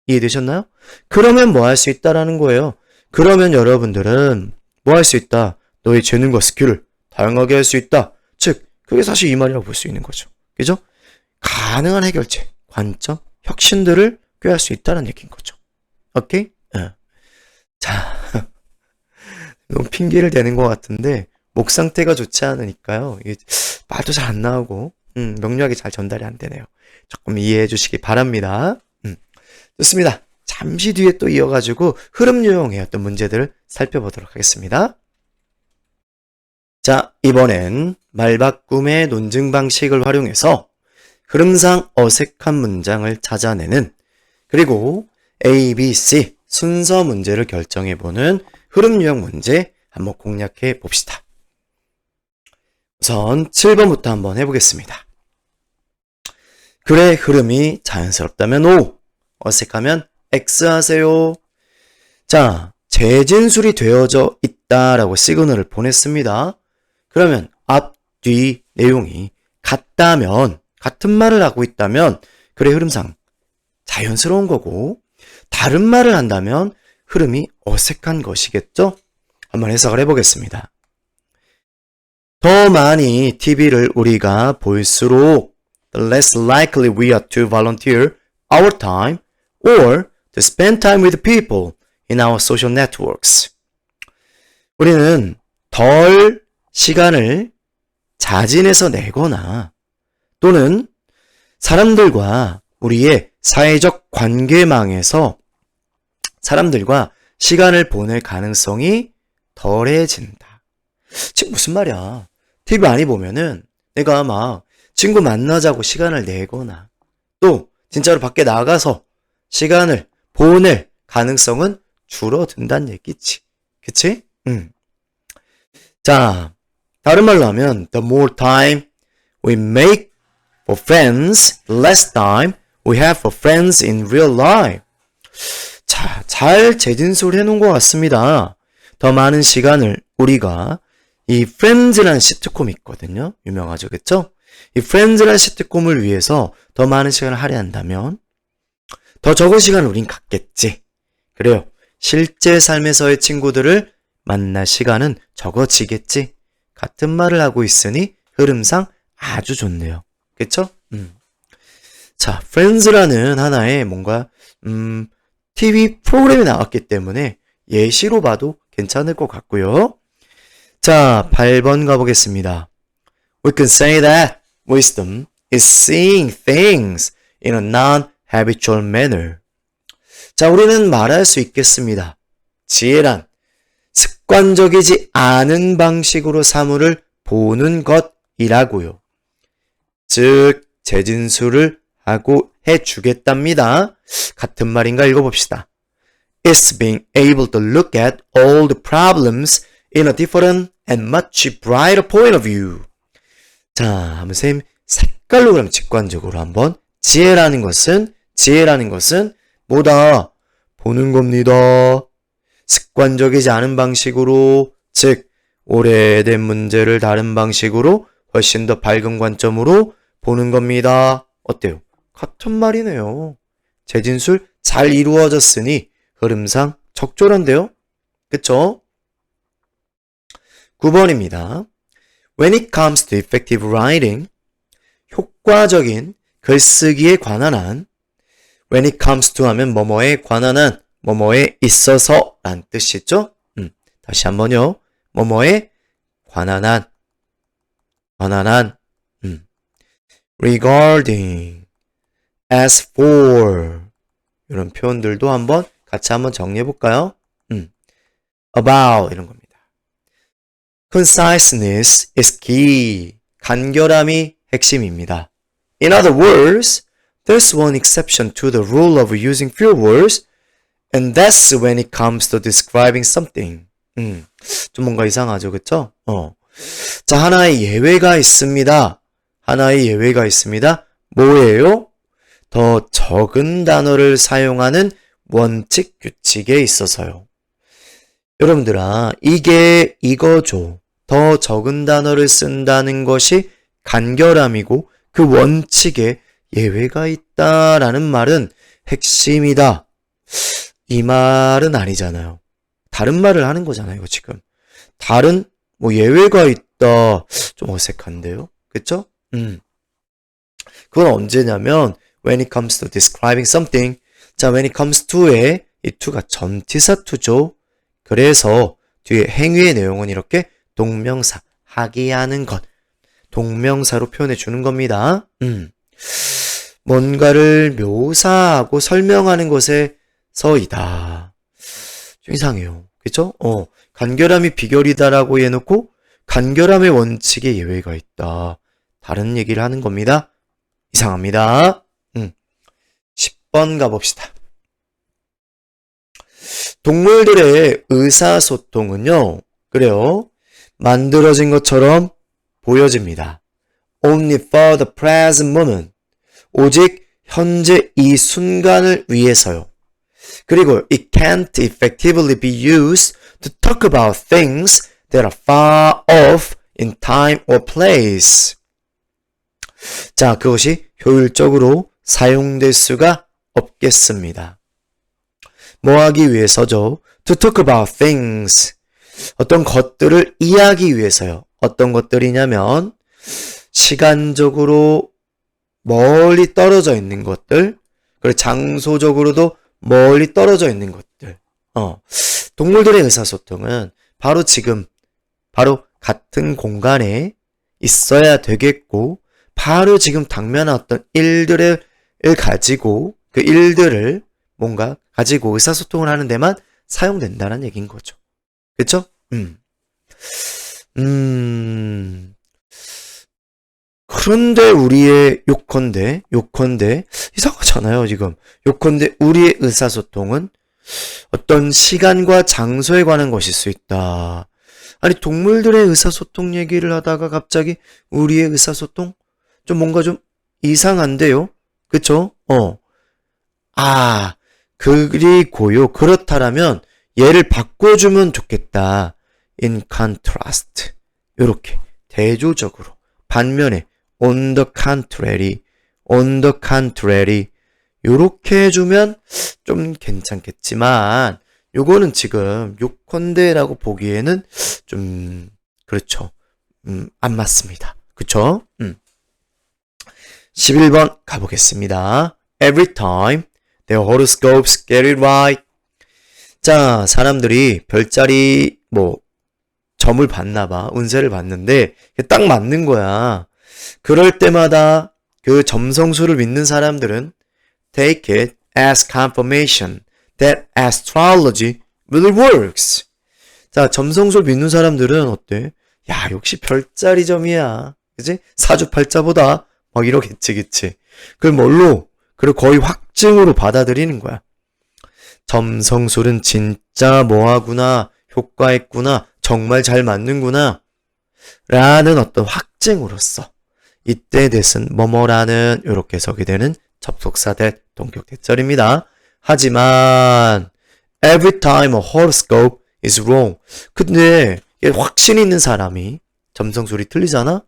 이해되셨나요? 그러면 뭐 할 수 있다라는 거예요. 그러면 여러분들은 뭐 할 수 있다? 너의 재능과 스킬을 다양하게 할 수 있다. 즉, 그게 사실 이 말이라고 볼 수 있는 거죠. 그죠? 가능한 해결책, 관점, 혁신들을 꾀할 수 있다는 얘기인 거죠. 오케이? 자, 너무 핑계를 대는 것 같은데 목 상태가 좋지 않으니까요. 이게 말도 잘 안 나오고 명료하게 잘 전달이 안 되네요. 조금 이해해 주시기 바랍니다. 좋습니다. 잠시 뒤에 또 이어가지고 흐름 요용의 어떤 문제들을 살펴보도록 하겠습니다. 자, 이번엔 말바꿈의 논증 방식을 활용해서 흐름상 어색한 문장을 찾아내는 그리고 A, B, C 순서 문제를 결정해보는 흐름 유형 문제 한번 공략해 봅시다. 우선 7번부터 한번 해보겠습니다. 그래, 흐름이 자연스럽다면 O, 어색하면 X 하세요. 자, 재진술이 되어져 있다라고 시그널을 보냈습니다. 그러면 앞, 뒤 내용이 같다면, 같은 말을 하고 있다면 글의 흐름상 자연스러운 거고, 다른 말을 한다면 흐름이 어색한 것이겠죠? 한번 해석을 해보겠습니다. 더 많이 TV를 우리가 볼수록 the less likely we are to volunteer our time or to spend time with people in our social networks. 우리는 덜 시간을 자진해서 내거나 또는 사람들과 우리의 사회적 관계망에서 사람들과 시간을 보낼 가능성이 덜해진다. 지금 무슨 말이야? TV 많이 보면은 내가 막 친구 만나자고 시간을 내거나 또 진짜로 밖에 나가서 시간을 보낼 가능성은 줄어든다는 얘기지. 그치? 자, 다른 말로 하면 the more time we make for friends, the less time we have for friends in real life. 자, 잘 재진술해 놓은 것 같습니다. 더 많은 시간을 우리가 이 프렌즈라는 시트콤이 있거든요. 유명하죠. 그쵸? 이 프렌즈라는 시트콤을 위해서 더 많은 시간을 할애한다면 더 적은 시간을 우린 갖겠지. 그래요. 실제 삶에서의 친구들을 만날 시간은 적어지겠지. 같은 말을 하고 있으니 흐름상 아주 좋네요. 그쵸? 자, 프렌즈라는 하나의 뭔가 TV 프로그램이 나왔기 때문에 예시로 봐도 괜찮을 것 같고요. 자, 8번 가보겠습니다. We can say that wisdom is seeing things in a non-habitual manner. 자, 우리는 말할 수 있겠습니다. 지혜란 습관적이지 않은 방식으로 사물을 보는 것이라고요. 즉, 재진술을 하고 해주겠답니다. 같은 말인가 읽어봅시다. It's being able to look at all the problems in a different and much brighter point of view. 자, 한번 선생님 색깔로 그럼 직관적으로 한번 지혜라는 것은 뭐다? 보는 겁니다. 습관적이지 않은 방식으로, 즉 오래된 문제를 다른 방식으로 훨씬 더 밝은 관점으로 보는 겁니다. 어때요? 같은 말이네요. 재진술 잘 이루어졌으니 흐름상 적절한데요? 그쵸? 9번입니다. When it comes to effective writing, 효과적인 글쓰기에 관한 한, when it comes to 하면 뭐뭐에 관한 한, 뭐뭐에 있어서 란 뜻이죠? 다시 한번요. 뭐뭐에 관한 한, regarding, as for 이런 표현들도 같이 한번 정리해 볼까요? about 이런 겁니다. Conciseness is key. 간결함이 핵심입니다. In other words, there's one exception to the rule of using few words, and that's when it comes to describing something. 좀 뭔가 이상하죠, 그쵸? 자, 하나의 예외가 있습니다. 뭐예요? 더 적은 단어를 사용하는 원칙, 규칙에 있어서요. 여러분들아, 이게 이거죠. 더 적은 단어를 쓴다는 것이 간결함이고 그 원칙에 예외가 있다라는 말은 핵심이다. 이 말은 아니잖아요. 다른 말을 하는 거잖아요, 이거 지금. 다른 예외가 있다. 좀 어색한데요. 그쵸? 그건 언제냐면 when it comes to describing something. 자, when it comes to에 이 to가 전치사 to죠. 그래서 뒤에 행위의 내용은 이렇게 동명사, 하게 하는 것. 동명사로 표현해 주는 겁니다. 뭔가를 묘사하고 설명하는 것에서이다. 좀 이상해요. 그쵸? 간결함이 비결이다라고 해놓고 간결함의 원칙에 예외가 있다. 다른 얘기를 하는 겁니다. 이상합니다. 10번 가봅시다. 동물들의 의사소통은요, 그래요, 만들어진 것처럼 보여집니다. Only for the present moment. 오직 현재 이 순간을 위해서요. 그리고 it can't effectively be used to talk about things that are far off in time or place. 자, 그것이 효율적으로 사용될 수가 없겠습니다. 뭐 하기 위해서죠? To talk about things. 어떤 것들을 이해하기 위해서요. 어떤 것들이냐면 시간적으로 멀리 떨어져 있는 것들, 그리고 장소적으로도 멀리 떨어져 있는 것들. 동물들의 의사소통은 바로 지금, 바로 같은 공간에 있어야 되겠고, 바로 지금 당면한 어떤 일들을 가지고, 그 일들을 뭔가 가지고 의사소통을 하는 데만 사용된다는 얘기인 거죠. 그쵸? 그런데 우리의 요컨대 이상하잖아요, 지금. 요컨대 우리의 의사소통은 어떤 시간과 장소에 관한 것일 수 있다. 아니, 동물들의 의사소통 얘기를 하다가 갑자기 우리의 의사소통? 좀 뭔가 좀 이상한데요? 그쵸? 그리고요, 그렇다라면 얘를 바꿔주면 좋겠다. In contrast. 요렇게 대조적으로 반면에 on the contrary 요렇게 해주면 좀 괜찮겠지만 요거는 지금 요컨대라고 보기에는 좀 그렇죠. 안 맞습니다. 그쵸? 11번 가보겠습니다. Every time their horoscopes get it right. 자, 사람들이 별자리 점을 봤나봐. 운세를 봤는데 딱 맞는 거야. 그럴 때마다 그 점성술을 믿는 사람들은 take it as confirmation that astrology really works. 자, 점성술 믿는 사람들은 어때? 야, 역시 별자리 점이야. 그치? 사주팔자보다 막 이러겠지, 그치? 그걸 뭘로? 그리고 거의 확증으로 받아들이는 거야. 점성술은 진짜 뭐하구나, 효과있구나, 정말 잘 맞는구나 라는 어떤 확증으로서 이때 대신 뭐뭐라는 이렇게 서게 되는 접속사대 동격대절입니다. 하지만 every time a horoscope is wrong. 근데 확신 있는 사람이 점성술이 틀리잖아?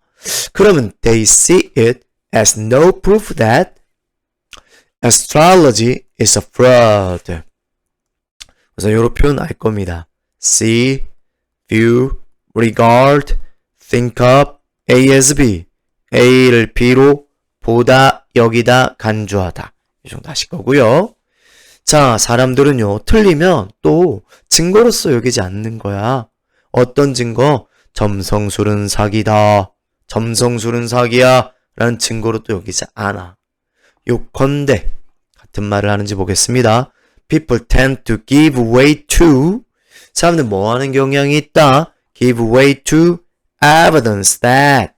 그러면 they see it as no proof that astrology is a fraud. 그래서 요런 표현 알 겁니다. see, view, regard, think of, A as B. A를 B로 보다, 여기다, 간주하다. 이 정도 하실 거고요. 자, 사람들은요, 틀리면 또 증거로서 여기지 않는 거야. 어떤 증거? 점성술은 사기다. 점성술은 사기야. 라는 증거로 또 여기지 않아. 요컨대 같은 말을 하는지 보겠습니다. People tend to give way to. 사람들 뭐 하는 경향이 있다? Give way to evidence that.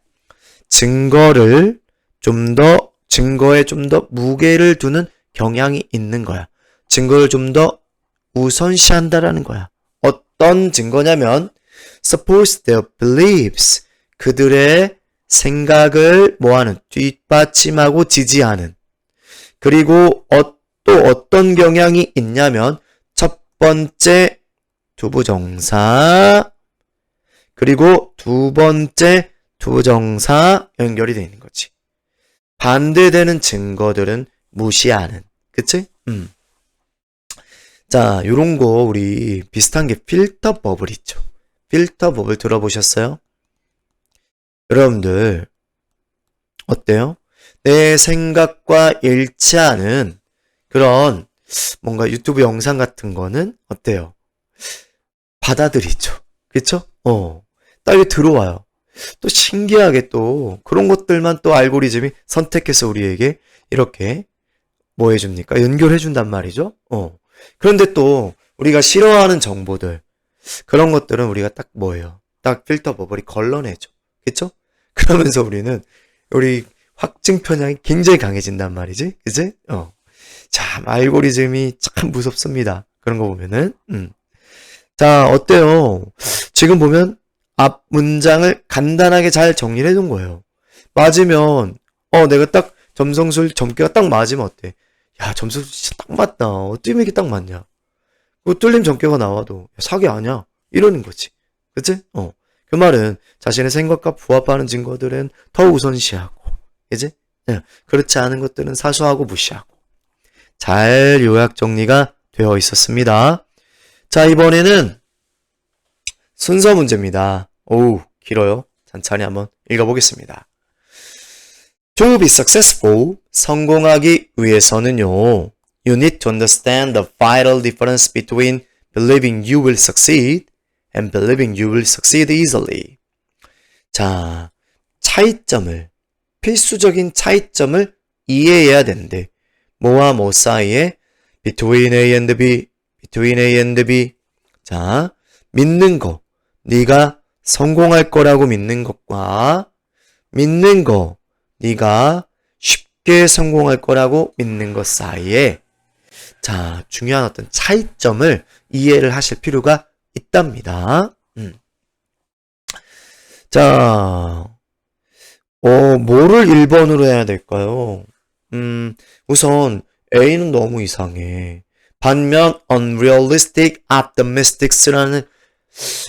증거에 좀 더 무게를 두는 경향이 있는 거야. 증거를 좀 더 우선시한다라는 거야. 어떤 증거냐면 suppose their beliefs. 그들의 생각을 뭐하는? 뒷받침하고 지지하는. 그리고 또 어떤 경향이 있냐면 첫 번째 두부정사 그리고 두 번째 두부정사 연결이 되어 있는 거지. 반대되는 증거들은 무시하는. 그치? 자, 요런 거 우리 비슷한 게 필터 버블 있죠. 필터 버블 들어보셨어요? 여러분들 어때요? 내 생각과 일치하는 그런 뭔가 유튜브 영상 같은 거는 어때요? 받아들이죠. 그쵸? 딱 이게 들어와요. 또 신기하게 또 그런 것들만 또 알고리즘이 선택해서 우리에게 이렇게 뭐 해줍니까? 연결해준단 말이죠. 그런데 또 우리가 싫어하는 정보들 그런 것들은 우리가 딱 뭐예요? 딱 필터 버블이 걸러내죠. 그쵸? 그러면서 우리 확증 편향이 굉장히 강해진단 말이지. 그치? 참 알고리즘이 참 무섭습니다. 그런 거 보면은 자, 어때요? 지금 보면 앞 문장을 간단하게 잘 정리를 해둔 거예요. 맞으면 내가 딱 점성술 점괘가 딱 맞으면 어때? 야, 점수 진짜 딱 맞다. 어떻게 이게 딱 맞냐? 그 뚫림 전개가 나와도 야, 사기 아니야. 이러는 거지. 그치? 그 말은 자신의 생각과 부합하는 증거들은 더 우선시하고, 그치? 예, 그렇지 않은 것들은 사소하고 무시하고. 잘 요약 정리가 되어 있었습니다. 자, 이번에는 순서 문제입니다. 오우, 길어요. 천천히 한번 읽어보겠습니다. To be successful, 성공하기 위해서는요, you need to understand the vital difference between believing you will succeed and believing you will succeed easily. 자, 차이점을, 필수적인 차이점을 이해해야 되는데, 뭐와 뭐 사이에 between A and B, between A and B. 자, 믿는 거, 네가 성공할 거라고 믿는 것과 믿는 거, 네가 쉽게 성공할 거라고 믿는 것 사이에 자, 중요한 어떤 차이점을 이해를 하실 필요가 있답니다. 자, 뭐를 1번으로 해야 될까요? 우선 A는 너무 이상해. 반면 unrealistic optimistics라는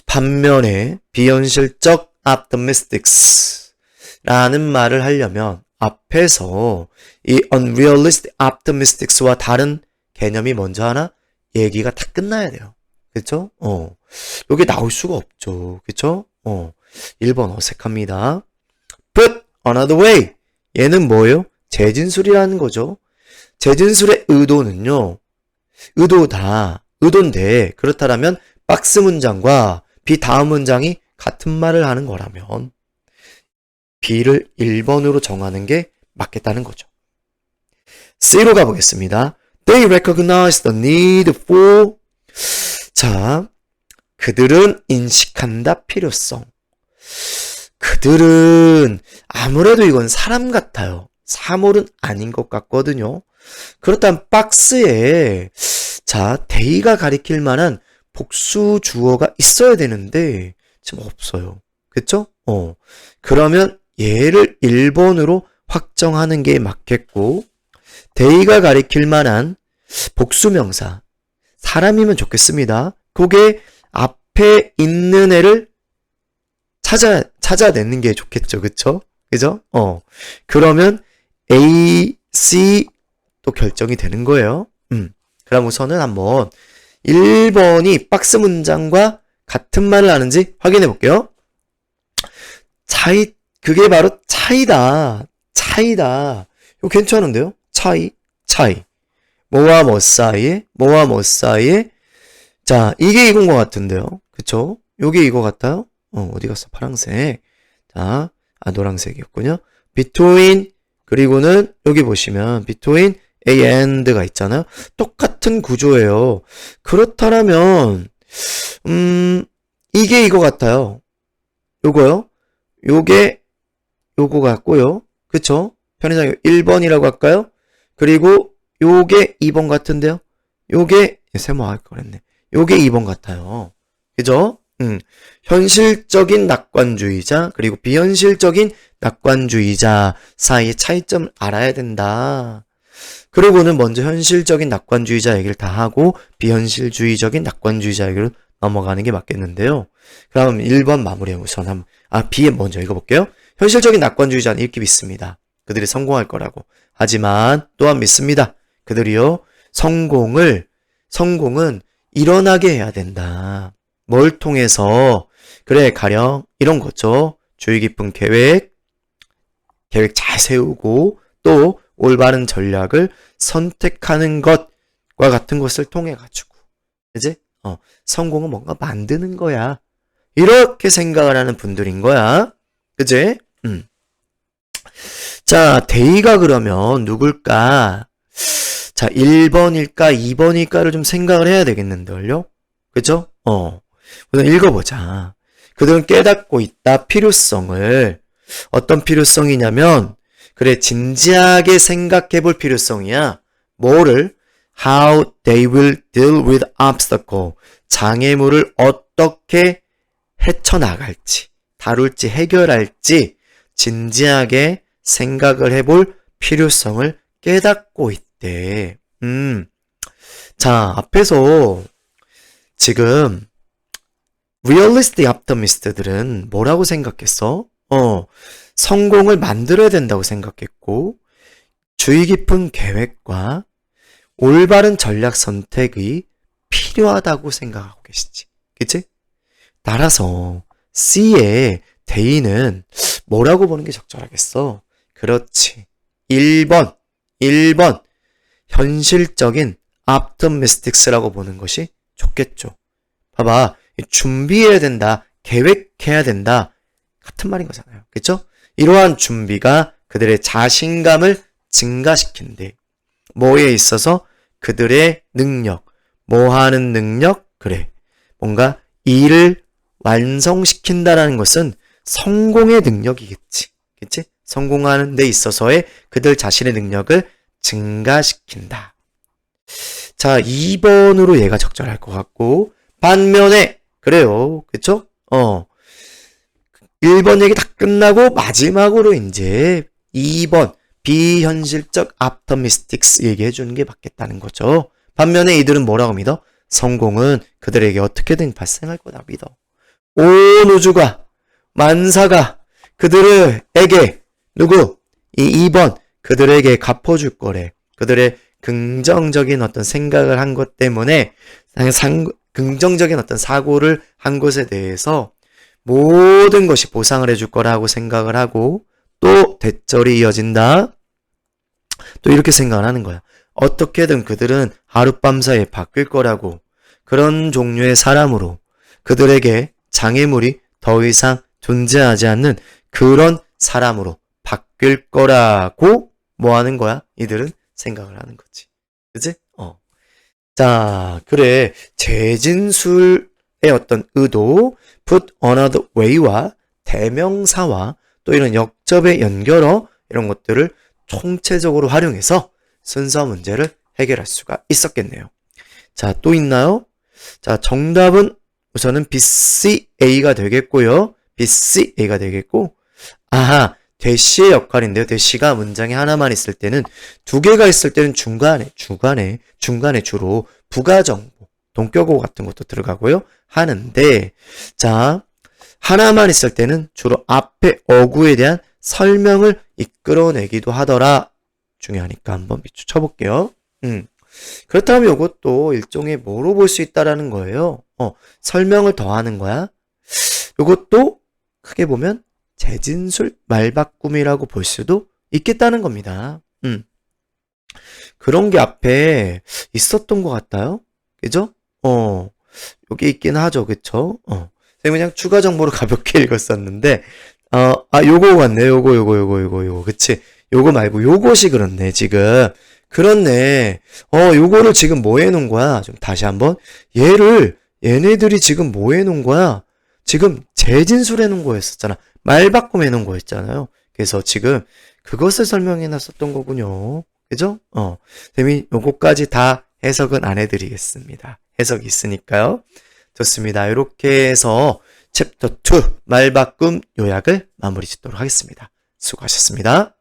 반면에 비현실적 optimistics라는 말을 하려면 앞에서 이 unrealistic optimistics와 다른 개념이 먼저 하나 얘기가 다 끝나야 돼요. 그쵸? 여기 나올 수가 없죠. 그쵸? 1번 어색합니다. But another way. 얘는 뭐예요? 재진술이라는 거죠. 재진술의 의도는요. 의도인데 그렇다면 박스 문장과 B 다음 문장이 같은 말을 하는 거라면 B를 1번으로 정하는 게 맞겠다는 거죠. C로 가보겠습니다. They recognize the need for 자, 그들은 인식한다 필요성. 그들은 아무래도 이건 사람 같아요. 사물은 아닌 것 같거든요. 그렇다면 박스에 자, they가 가리킬 만한 복수 주어가 있어야 되는데 지금 없어요. 그쵸? 그러면 얘를 1번으로 확정하는 게 맞겠고 they가 가리킬 만한 복수명사 사람이면 좋겠습니다. 그게 앞에 있는 애를 찾아내는 게 좋겠죠. 그쵸? 그죠? 그러면 A, C 또 결정이 되는 거예요. 그럼 우선은 한번 1번이 박스 문장과 같은 말을 하는지 확인해 볼게요. 그게 바로 차이다. 이거 괜찮은데요? 차이. 뭐와 뭐 사이에? 자, 이게 이건 것 같은데요. 그쵸? 요게 이거 같아요? 어디 갔어? 파란색. 자, 노란색이었군요. between, 그리고는 여기 보시면 between A and가 있잖아요. 똑같은 구조예요. 그렇다면, 이게 이거 같아요. 요거요? 요거 같고요. 그쵸? 편의상 1번이라고 할까요? 그리고 요게 2번 같은데요? 요게 세모 그랬네. 요게 2번 같아요. 그죠? 현실적인 낙관주의자 그리고 비현실적인 낙관주의자 사이의 차이점을 알아야 된다. 그리고는 먼저 현실적인 낙관주의자 얘기를 다 하고 비현실주의적인 낙관주의자 얘기로 넘어가는 게 맞겠는데요. 그럼 1번 마무리해 우선 B에 먼저 읽어볼게요. 현실적인 낙관주의자는 이렇게 믿습니다. 그들이 성공할 거라고. 하지만 또한 믿습니다. 그들이요 성공은 일어나게 해야 된다. 뭘 통해서? 그래, 가령 이런 거죠. 주의 깊은 계획 잘 세우고 또 올바른 전략을 선택하는 것과 같은 것을 통해 가지고, 그지? 성공은 뭔가 만드는 거야. 이렇게 생각을 하는 분들인 거야. 그지? 자, 데이가 그러면 누굴까? 자, 1번일까, 2번일까를 좀 생각을 해야 되겠는데요. 그죠? 우선 읽어보자. 그들은 깨닫고 있다. 필요성을. 어떤 필요성이냐면, 그래, 진지하게 생각해 볼 필요성이야. 뭐를? How they will deal with obstacle. 장애물을 어떻게 헤쳐나갈지, 다룰지, 해결할지, 진지하게 생각을 해볼 필요성을 깨닫고 있대. 자, 앞에서 지금 realistic optimist들은 뭐라고 생각했어? 성공을 만들어야 된다고 생각했고, 주의 깊은 계획과 올바른 전략 선택이 필요하다고 생각하고 계시지. 그치? 따라서 C의 대의는 뭐라고 보는 게 적절하겠어? 그렇지. 1번. 현실적인 optimistics라고 보는 것이 좋겠죠. 봐봐. 준비해야 된다. 계획해야 된다. 같은 말인 거잖아요. 그쵸? 이러한 준비가 그들의 자신감을 증가시킨대. 뭐에 있어서? 그들의 능력. 뭐 하는 능력? 그래. 뭔가 일을 완성시킨다라는 것은 성공의 능력이겠지. 그치? 성공하는 데 있어서의 그들 자신의 능력을 증가시킨다. 자, 2번으로 얘가 적절할 것 같고, 반면에, 그래요. 그쵸? 1번 얘기 다 끝나고 마지막으로 이제 2번 비현실적 optimistics 얘기해 주는 게 맞겠다는 거죠. 반면에 이들은 뭐라고 믿어? 성공은 그들에게 어떻게든 발생할 거다 믿어. 온 우주가 만사가 그들에게 누구? 이 2번 그들에게 갚아줄 거래. 그들의 긍정적인 어떤 생각을 한 것 때문에 긍정적인 어떤 사고를 한 것에 대해서 모든 것이 보상을 해줄 거라고 생각을 하고 또 대절이 이어진다. 또 이렇게 생각을 하는 거야. 어떻게든 그들은 하룻밤 사이에 바뀔 거라고 그런 종류의 사람으로 그들에게 장애물이 더 이상 존재하지 않는 그런 사람으로 바뀔 거라고 뭐 하는 거야? 이들은 생각을 하는 거지. 그치? 자, 그래. 재진술의 어떤 의도, put another way와 대명사와 또 이런 역접의 연결어 이런 것들을 총체적으로 활용해서 순서 문제를 해결할 수가 있었겠네요. 자, 또 있나요? 자, 정답은 우선은 BCA가 되겠고요. BCA가 되겠고, 아하, 대시의 역할인데요. 대시가 문장에 하나만 있을 때는, 두 개가 있을 때는 중간에 주로 부가정보, 동격어 같은 것도 들어가고요. 하는데, 자, 하나만 있을 때는 주로 앞에 어구에 대한 설명을 이끌어내기도 하더라. 중요하니까 한번 밑줄 쳐볼게요. 그렇다면 이것도 일종의 뭐로 볼 수 있다라는 거예요. 설명을 더하는 거야. 이것도 크게 보면 재진술 말바꿈이라고 볼 수도 있겠다는 겁니다. 그런 게 앞에 있었던 것 같아요. 그죠? 여기 있긴 하죠. 그쵸? 그냥 추가 정보로 가볍게 읽었었는데, 요거 같네. 요거. 그치? 요거 말고 요것이 그렇네, 지금. 그렇네. 요거를 지금 뭐 해놓은 거야? 좀 다시 한번. 얘네들이 지금 뭐 해놓은 거야? 지금 재진술 해놓은 거였었잖아. 말바꿈 해놓은 거였잖아요. 그래서 지금 그것을 설명해 놨었던 거군요. 그죠? 쌤이 요거까지 다 해석은 안 해드리겠습니다. 해석이 있으니까요. 좋습니다. 이렇게 해서 챕터 2 말바꿈 요약을 마무리 짓도록 하겠습니다. 수고하셨습니다.